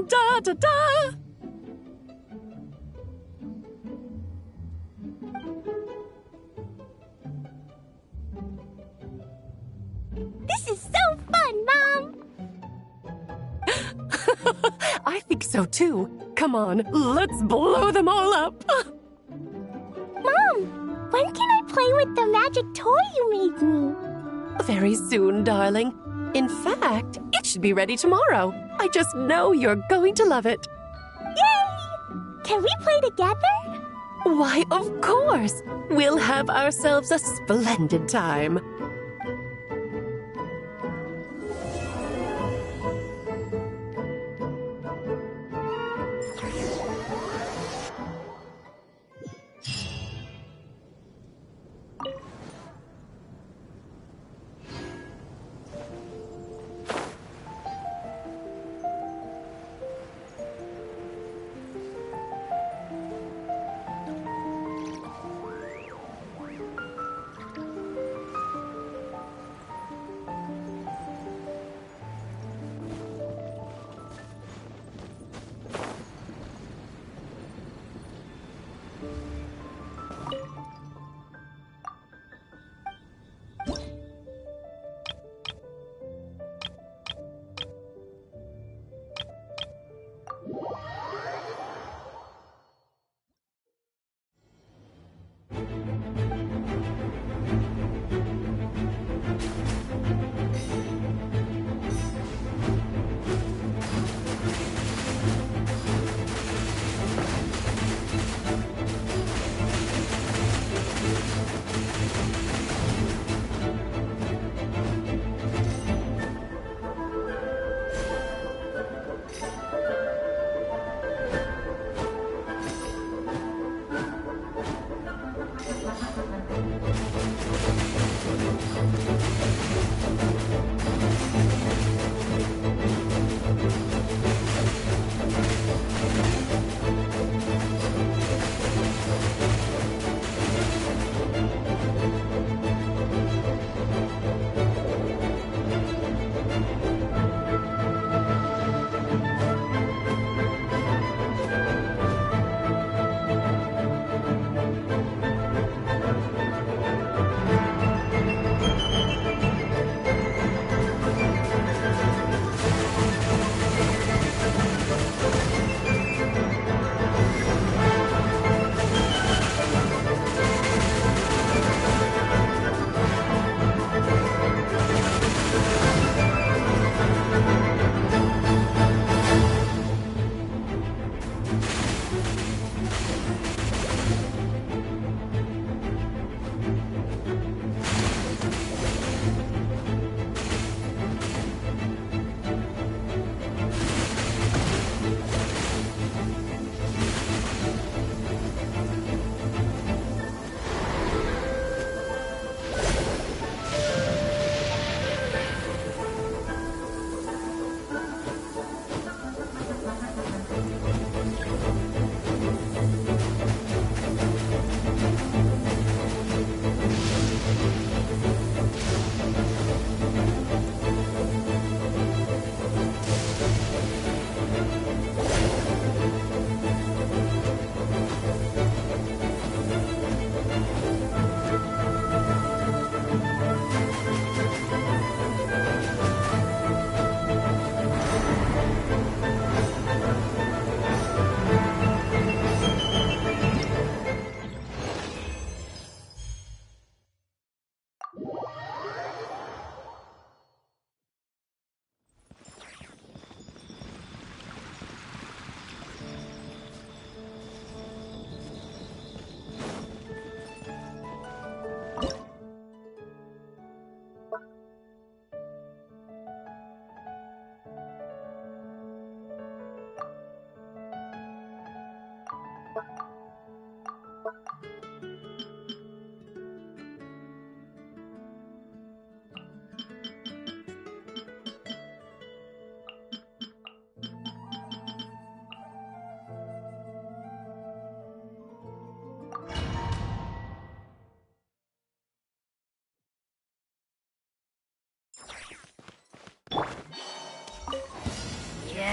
Da da da! This is so fun, Mom! I think so too. Come on, let's blow them all up. Mom, when can I play with the magic toy you made me? Very soon, darling. In fact, it should be ready tomorrow. I just know you're going to love it. Yay! Can we play together? Why, of course. We'll have ourselves a splendid time.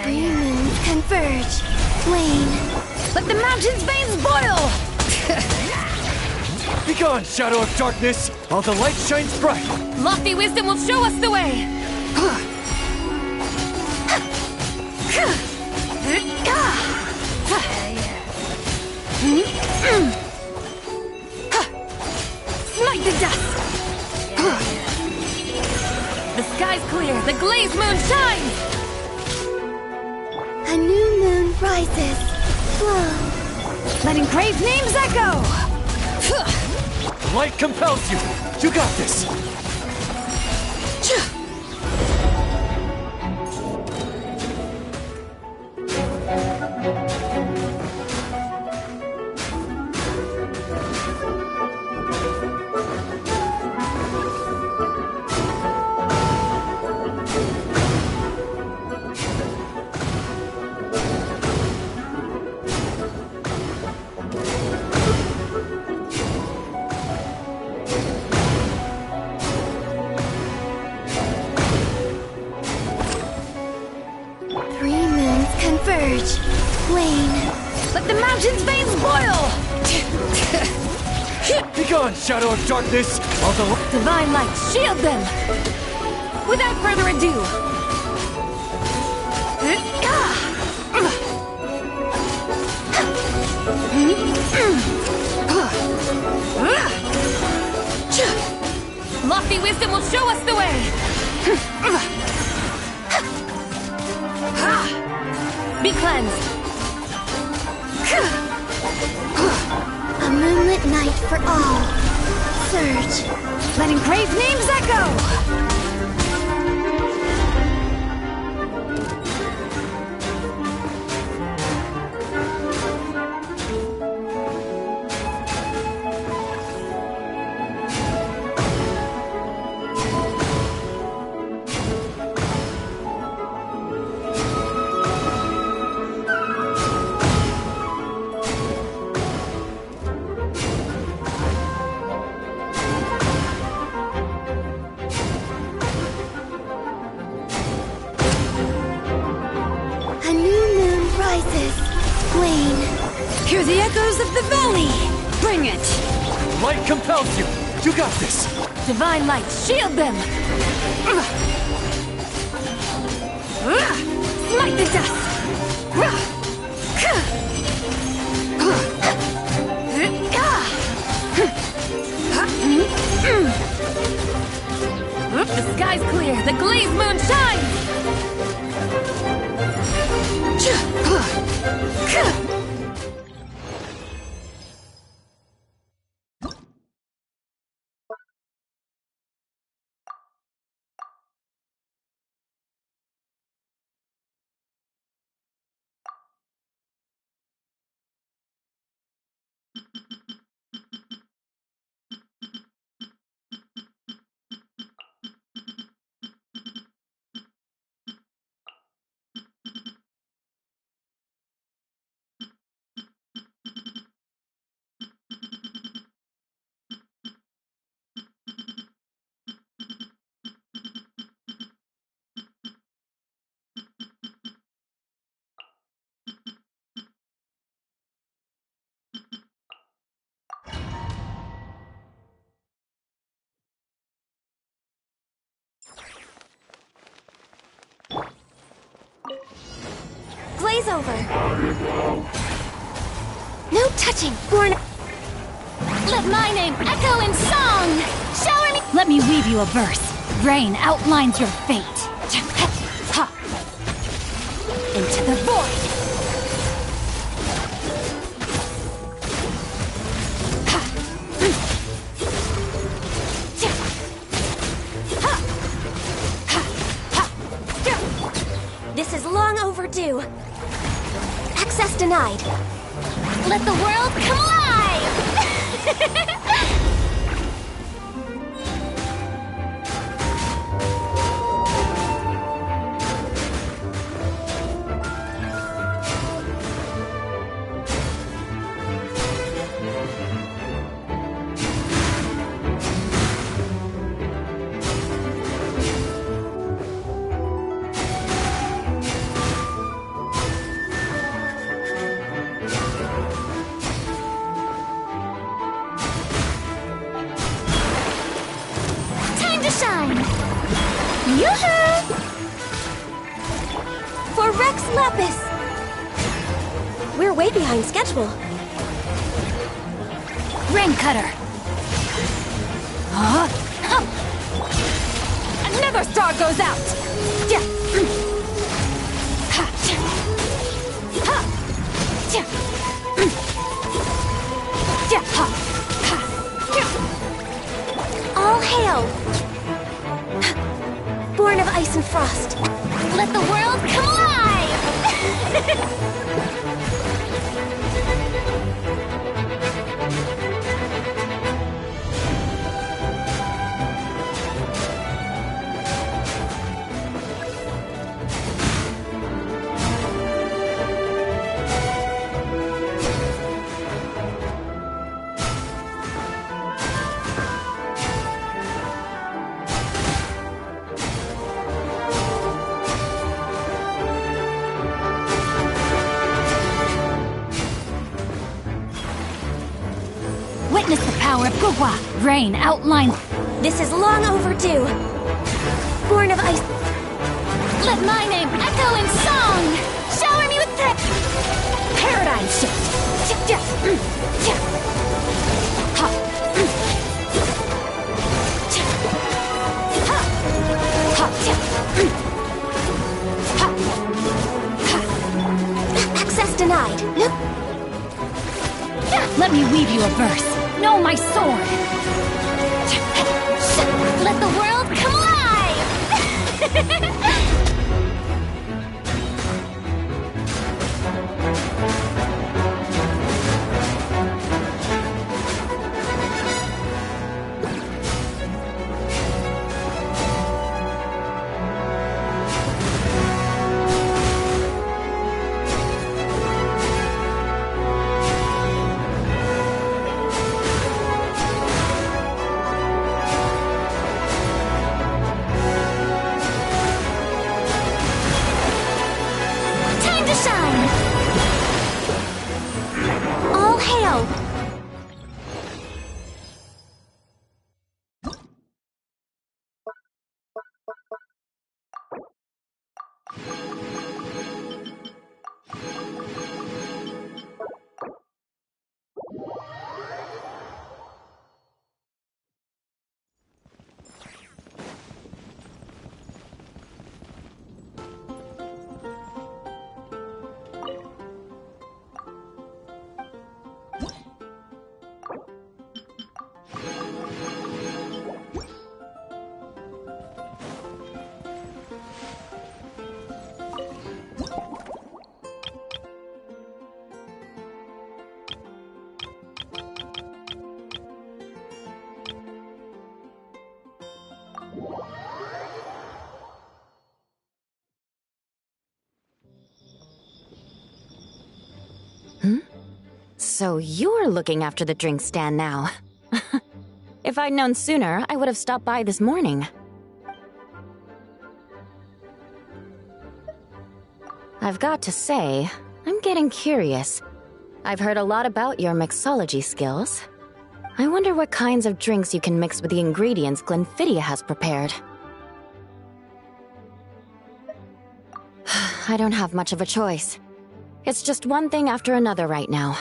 Three moons converge. Wane. Let the mountain's veins boil! Begone, shadow of darkness, while the light shines bright. Lofty wisdom will show us the way! Smite the dust! The sky's clear, the glazed moon shines! A new moon rises. Glow. Letting craved names echo! The light compels you. You got this. 3 moons converge. Wane. Let the mountain's veins boil! Begone, shadow of darkness, while the Divine light, shield them! Without further ado! Lofty wisdom will show us the way! Be cleansed! A moonlit night for all. Surge. Letting craved names echo! A new moon rises. Wane. Hear the echoes of the valley! Bring it! light compels you. You got this. Divine light, shield them! Smite the dust! The sky's clear, the glazed moon shines! Glaze over. No touching. Born. Let my name echo in song! Shower me— Let me weave you a verse. Rain outlines your fate. Ha! Into the void! This is long overdue. Access denied. Let the world come alive! Yoo-hoo! For Rex Lapis! We're way behind schedule. Rain Cutter! Another star goes out! All hail! Born of ice and frost. Let the world come alive! Witness the power of Gugwa! Rain outlines— This is long overdue. Born of ice. Let my name echo in song! Shower me with paradigm shift! Access denied. Nope. Let me weave you a verse. Know my sword! Let the world come alive! So you're looking after the drink stand now. If I'd known sooner, I would have stopped by this morning. I've got to say, I'm getting curious. I've heard a lot about your mixology skills. I wonder what kinds of drinks you can mix with the ingredients Glenfiddia has prepared. I don't have much of a choice. It's just one thing after another right now.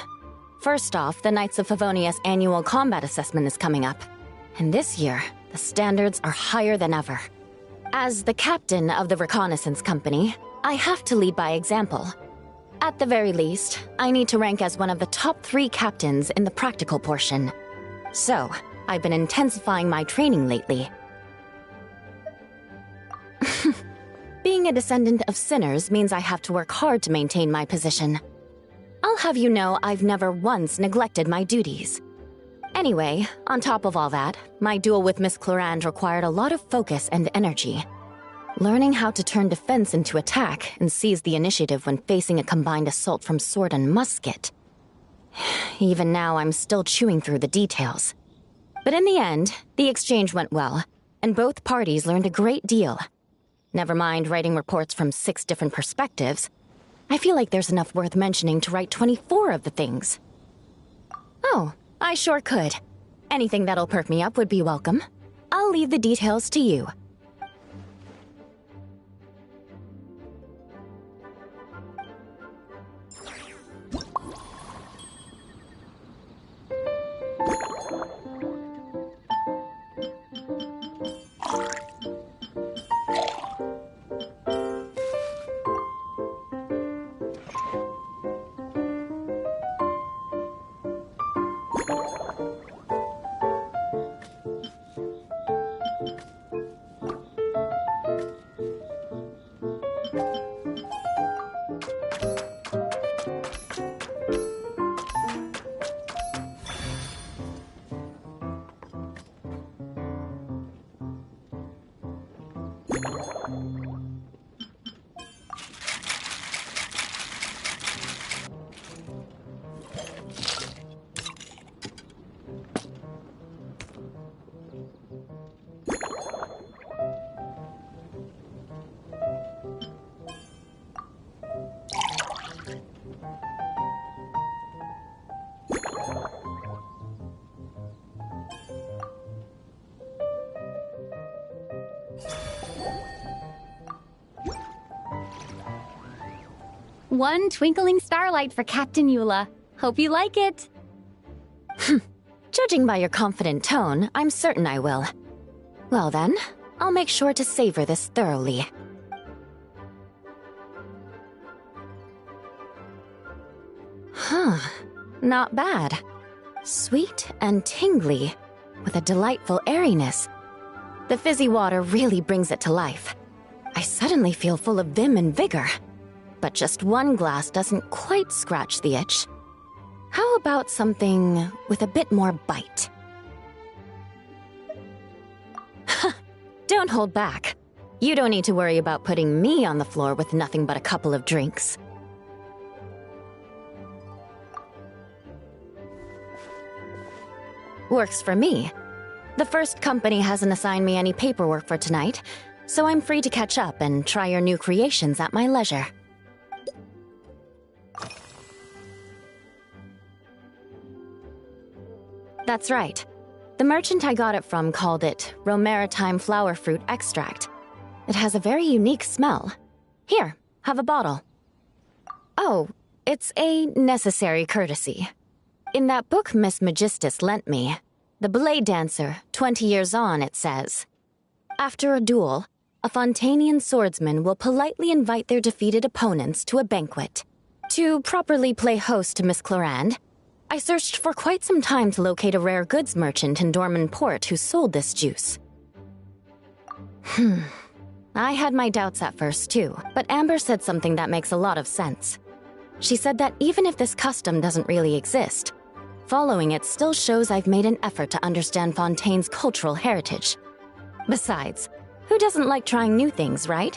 First off, the Knights of Favonius annual combat assessment is coming up. And this year, the standards are higher than ever. As the captain of the reconnaissance company, I have to lead by example. At the very least, I need to rank as one of the top 3 captains in the practical portion. So, I've been intensifying my training lately. Being a descendant of sinners means I have to work hard to maintain my position. I'll have you know I've never once neglected my duties. Anyway, on top of all that, my duel with Miss Clorand required a lot of focus and energy. Learning how to turn defense into attack and seize the initiative when facing a combined assault from sword and musket. Even now, I'm still chewing through the details. But in the end, the exchange went well, and both parties learned a great deal. Never mind writing reports from 6 different perspectives. I feel like there's enough worth mentioning to write 24 of the things. Oh, I sure could. Anything that'll perk me up would be welcome. I'll leave the details to you. One twinkling starlight for Captain Eula. Hope you like it. Judging by your confident tone, I'm certain I will. Well then, I'll make sure to savor this thoroughly. Huh, not bad. Sweet and tingly, with a delightful airiness. The fizzy water really brings it to life. I suddenly feel full of vim and vigor. But just one glass doesn't quite scratch the itch. How about something with a bit more bite? Don't hold back. You don't need to worry about putting me on the floor with nothing but a couple of drinks. Works for me. The first company hasn't assigned me any paperwork for tonight, so I'm free to catch up and try your new creations at my leisure. That's right. The merchant I got it from called it Romaritime Flower Fruit Extract. It has a very unique smell. Here, have a bottle. Oh, it's a necessary courtesy. In that book Miss Magistus lent me, The Blade Dancer, 20 Years On, it says, after a duel, a Fontanian swordsman will politely invite their defeated opponents to a banquet. To properly play host to Miss Clorand, I searched for quite some time to locate a rare goods merchant in Dorman Port who sold this juice. I had my doubts at first too, but Amber said something that makes a lot of sense. She said that even if this custom doesn't really exist, following it still shows I've made an effort to understand Fontaine's cultural heritage. Besides, who doesn't like trying new things, right?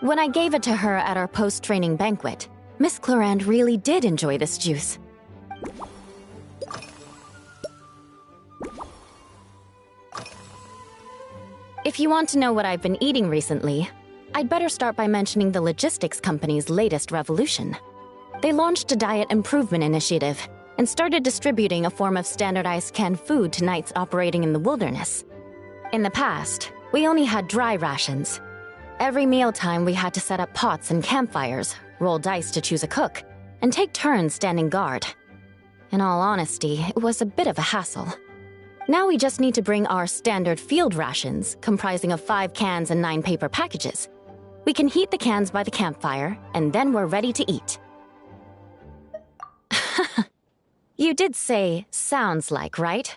When I gave it to her at our post-training banquet, Miss Clorand really did enjoy this juice. If you want to know what I've been eating recently, I'd better start by mentioning the logistics company's latest revolution. They launched a diet improvement initiative and started distributing a form of standardized canned food to knights operating in the wilderness. In the past, we only had dry rations. Every mealtime we had to set up pots and campfires, roll dice to choose a cook, and take turns standing guard. In all honesty, it was a bit of a hassle. Now we just need to bring our standard field rations, comprising of 5 cans and 9 paper packages. We can heat the cans by the campfire, and then we're ready to eat. You did say, sounds like, right?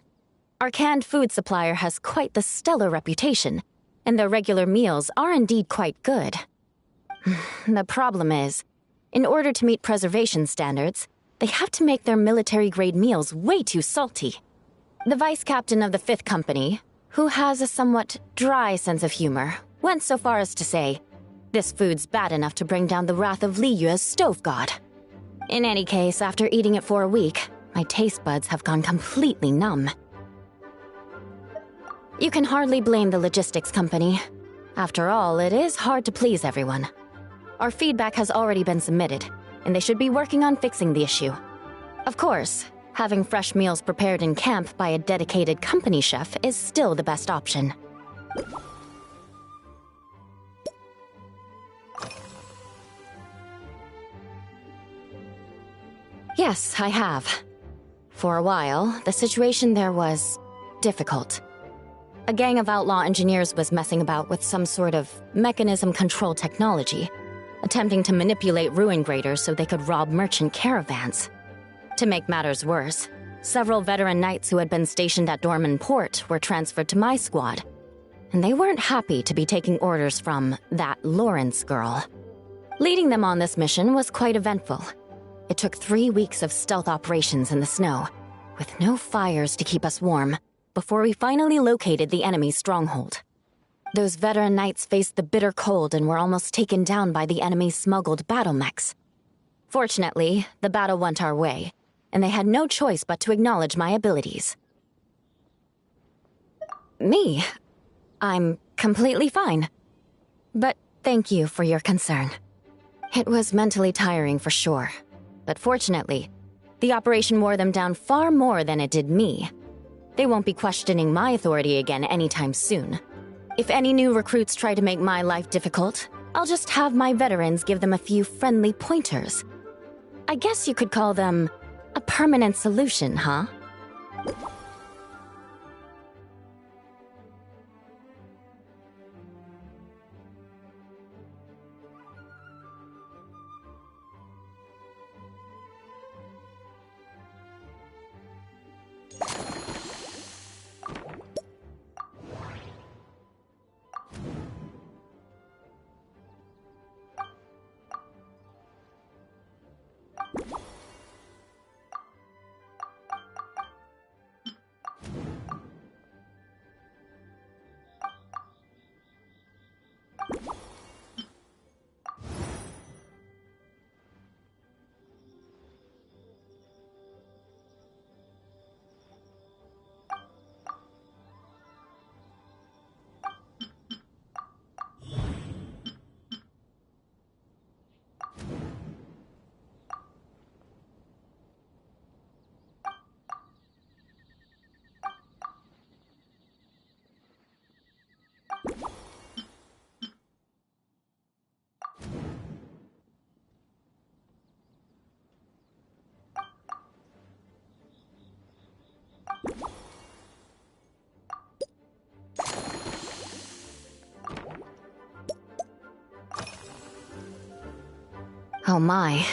Our canned food supplier has quite the stellar reputation, and their regular meals are indeed quite good. The problem is, in order to meet preservation standards, they have to make their military-grade meals way too salty. The vice captain of the 5th Company, who has a somewhat dry sense of humor, went so far as to say, this food's bad enough to bring down the wrath of Li Yue's stove god. In any case, after eating it for a week, my taste buds have gone completely numb. You can hardly blame the logistics company. After all, it is hard to please everyone. Our feedback has already been submitted, and they should be working on fixing the issue. Of course, having fresh meals prepared in camp by a dedicated company chef is still the best option. Yes, I have. For a while, the situation there was difficult. A gang of outlaw engineers was messing about with some sort of mechanism control technology, attempting to manipulate ruin graders so they could rob merchant caravans. To make matters worse, several veteran knights who had been stationed at Dorman Port were transferred to my squad, and they weren't happy to be taking orders from that Lawrence girl. Leading them on this mission was quite eventful. It took 3 weeks of stealth operations in the snow, with no fires to keep us warm, before we finally located the enemy's stronghold. Those veteran knights faced the bitter cold and were almost taken down by the enemy's smuggled battle mechs. Fortunately, the battle went our way, and they had no choice but to acknowledge my abilities. Me? I'm completely fine. But thank you for your concern. It was mentally tiring for sure, but fortunately, the operation wore them down far more than it did me. They won't be questioning my authority again anytime soon. If any new recruits try to make my life difficult, I'll just have my veterans give them a few friendly pointers. I guess you could call them a permanent solution, huh? Oh my.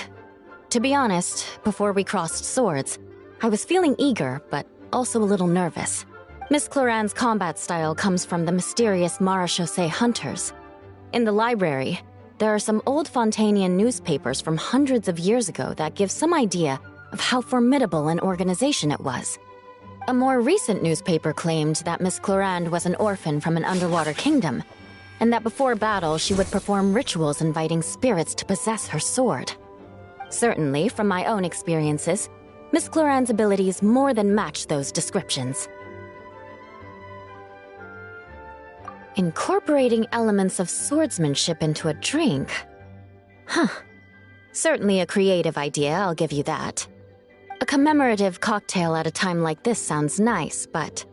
To be honest, before we crossed swords, I was feeling eager, but also a little nervous. Miss Cloran's combat style comes from the mysterious Marechaussee hunters. In the library, there are some old Fontanian newspapers from hundreds of years ago that give some idea of how formidable an organization it was. A more recent newspaper claimed that Miss Cloran was an orphan from an underwater kingdom, and that before battle she would perform rituals inviting spirits to possess her sword. Certainly, from my own experiences, Miss Cloran's abilities more than match those descriptions. Incorporating elements of swordsmanship into a drink. Huh. Certainly a creative idea, I'll give you that. A commemorative cocktail at a time like this sounds nice, but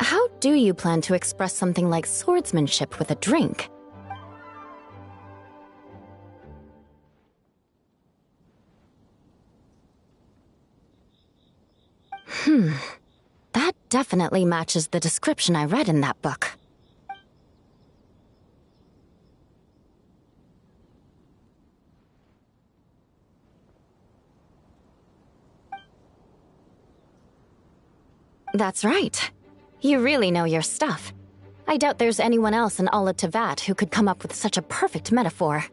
how do you plan to express something like swordsmanship with a drink? That definitely matches the description I read in that book. That's right. You really know your stuff. I doubt there's anyone else in all of Tevat who could come up with such a perfect metaphor.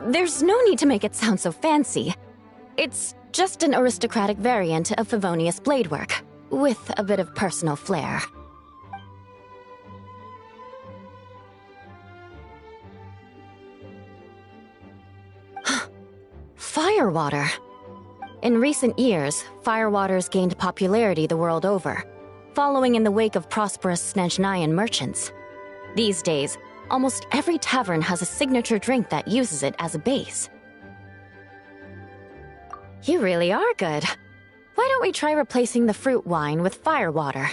There's no need to make it sound so fancy. It's just an aristocratic variant of Favonius bladework, with a bit of personal flair. Firewater. In recent years, firewaters gained popularity the world over, following in the wake of prosperous Snezhnayan merchants. These days, almost every tavern has a signature drink that uses it as a base. You really are good. Why don't we try replacing the fruit wine with firewater?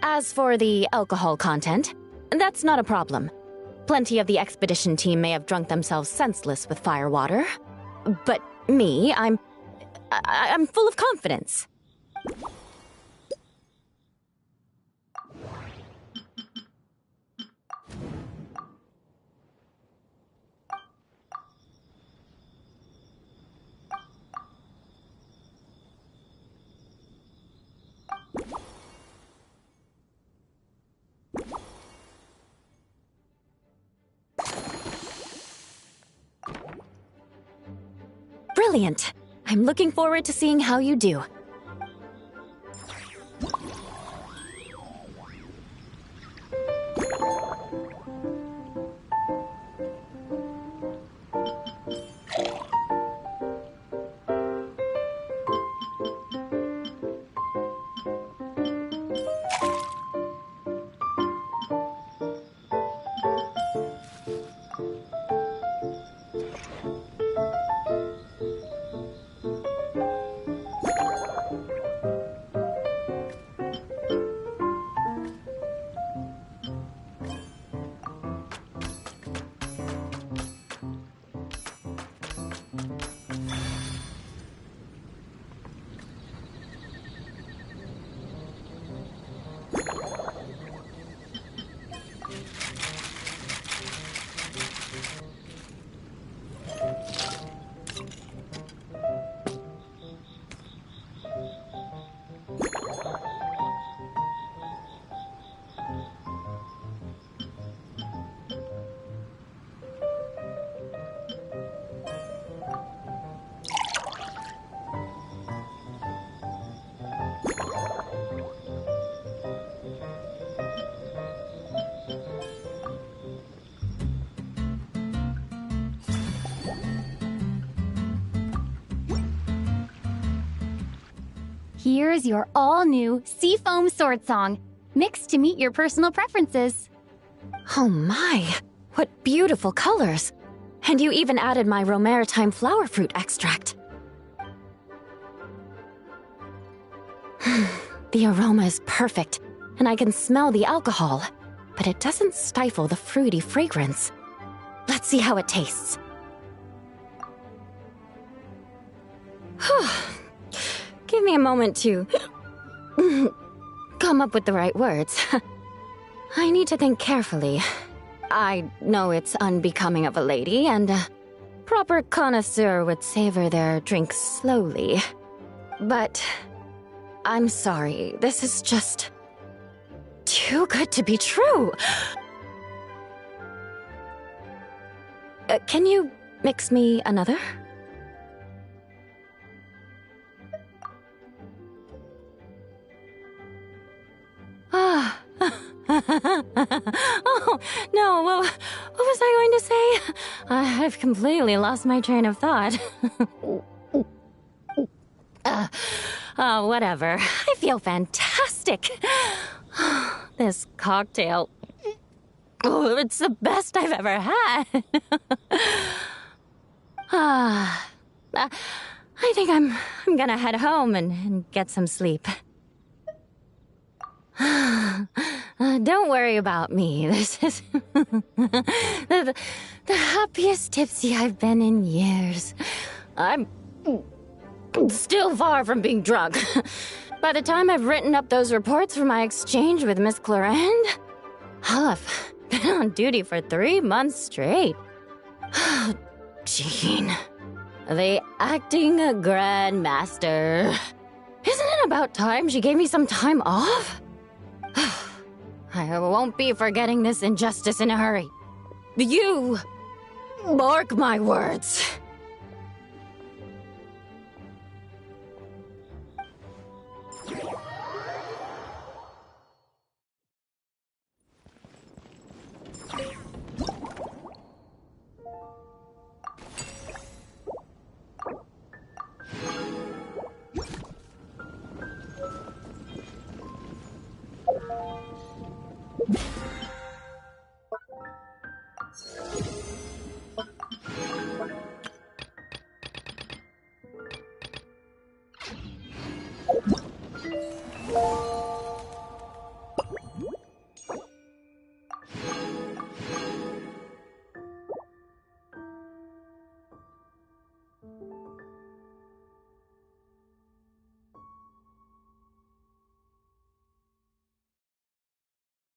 As for the alcohol content, that's not a problem. Plenty of the expedition team may have drunk themselves senseless with firewater. But me, I'm full of confidence. Brilliant! I'm looking forward to seeing how you do. Here's your all-new Seafoam Sword Song, mixed to meet your personal preferences. Oh my, what beautiful colors! And you even added my Romaritime flower fruit extract. The aroma is perfect, and I can smell the alcohol, but it doesn't stifle the fruity fragrance. Let's see how it tastes. Give me a moment to come up with the right words. I need to think carefully. I know it's unbecoming of a lady, and a proper connoisseur would savor their drinks slowly. But I'm sorry, this is just too good to be true. Can you mix me another? I've completely lost my train of thought. Whatever. I feel fantastic. This cocktail. Oh, it's the best I've ever had. I think I'm gonna head home and get some sleep. Don't worry about me. This is the happiest tipsy I've been in years. I'm still far from being drunk. By the time I've written up those reports for my exchange with Miss Clarend, I'll have been on duty for 3 months straight. Jean, the acting Grand Master. Isn't it about time she gave me some time off? I won't be forgetting this injustice in a hurry. You mark my words.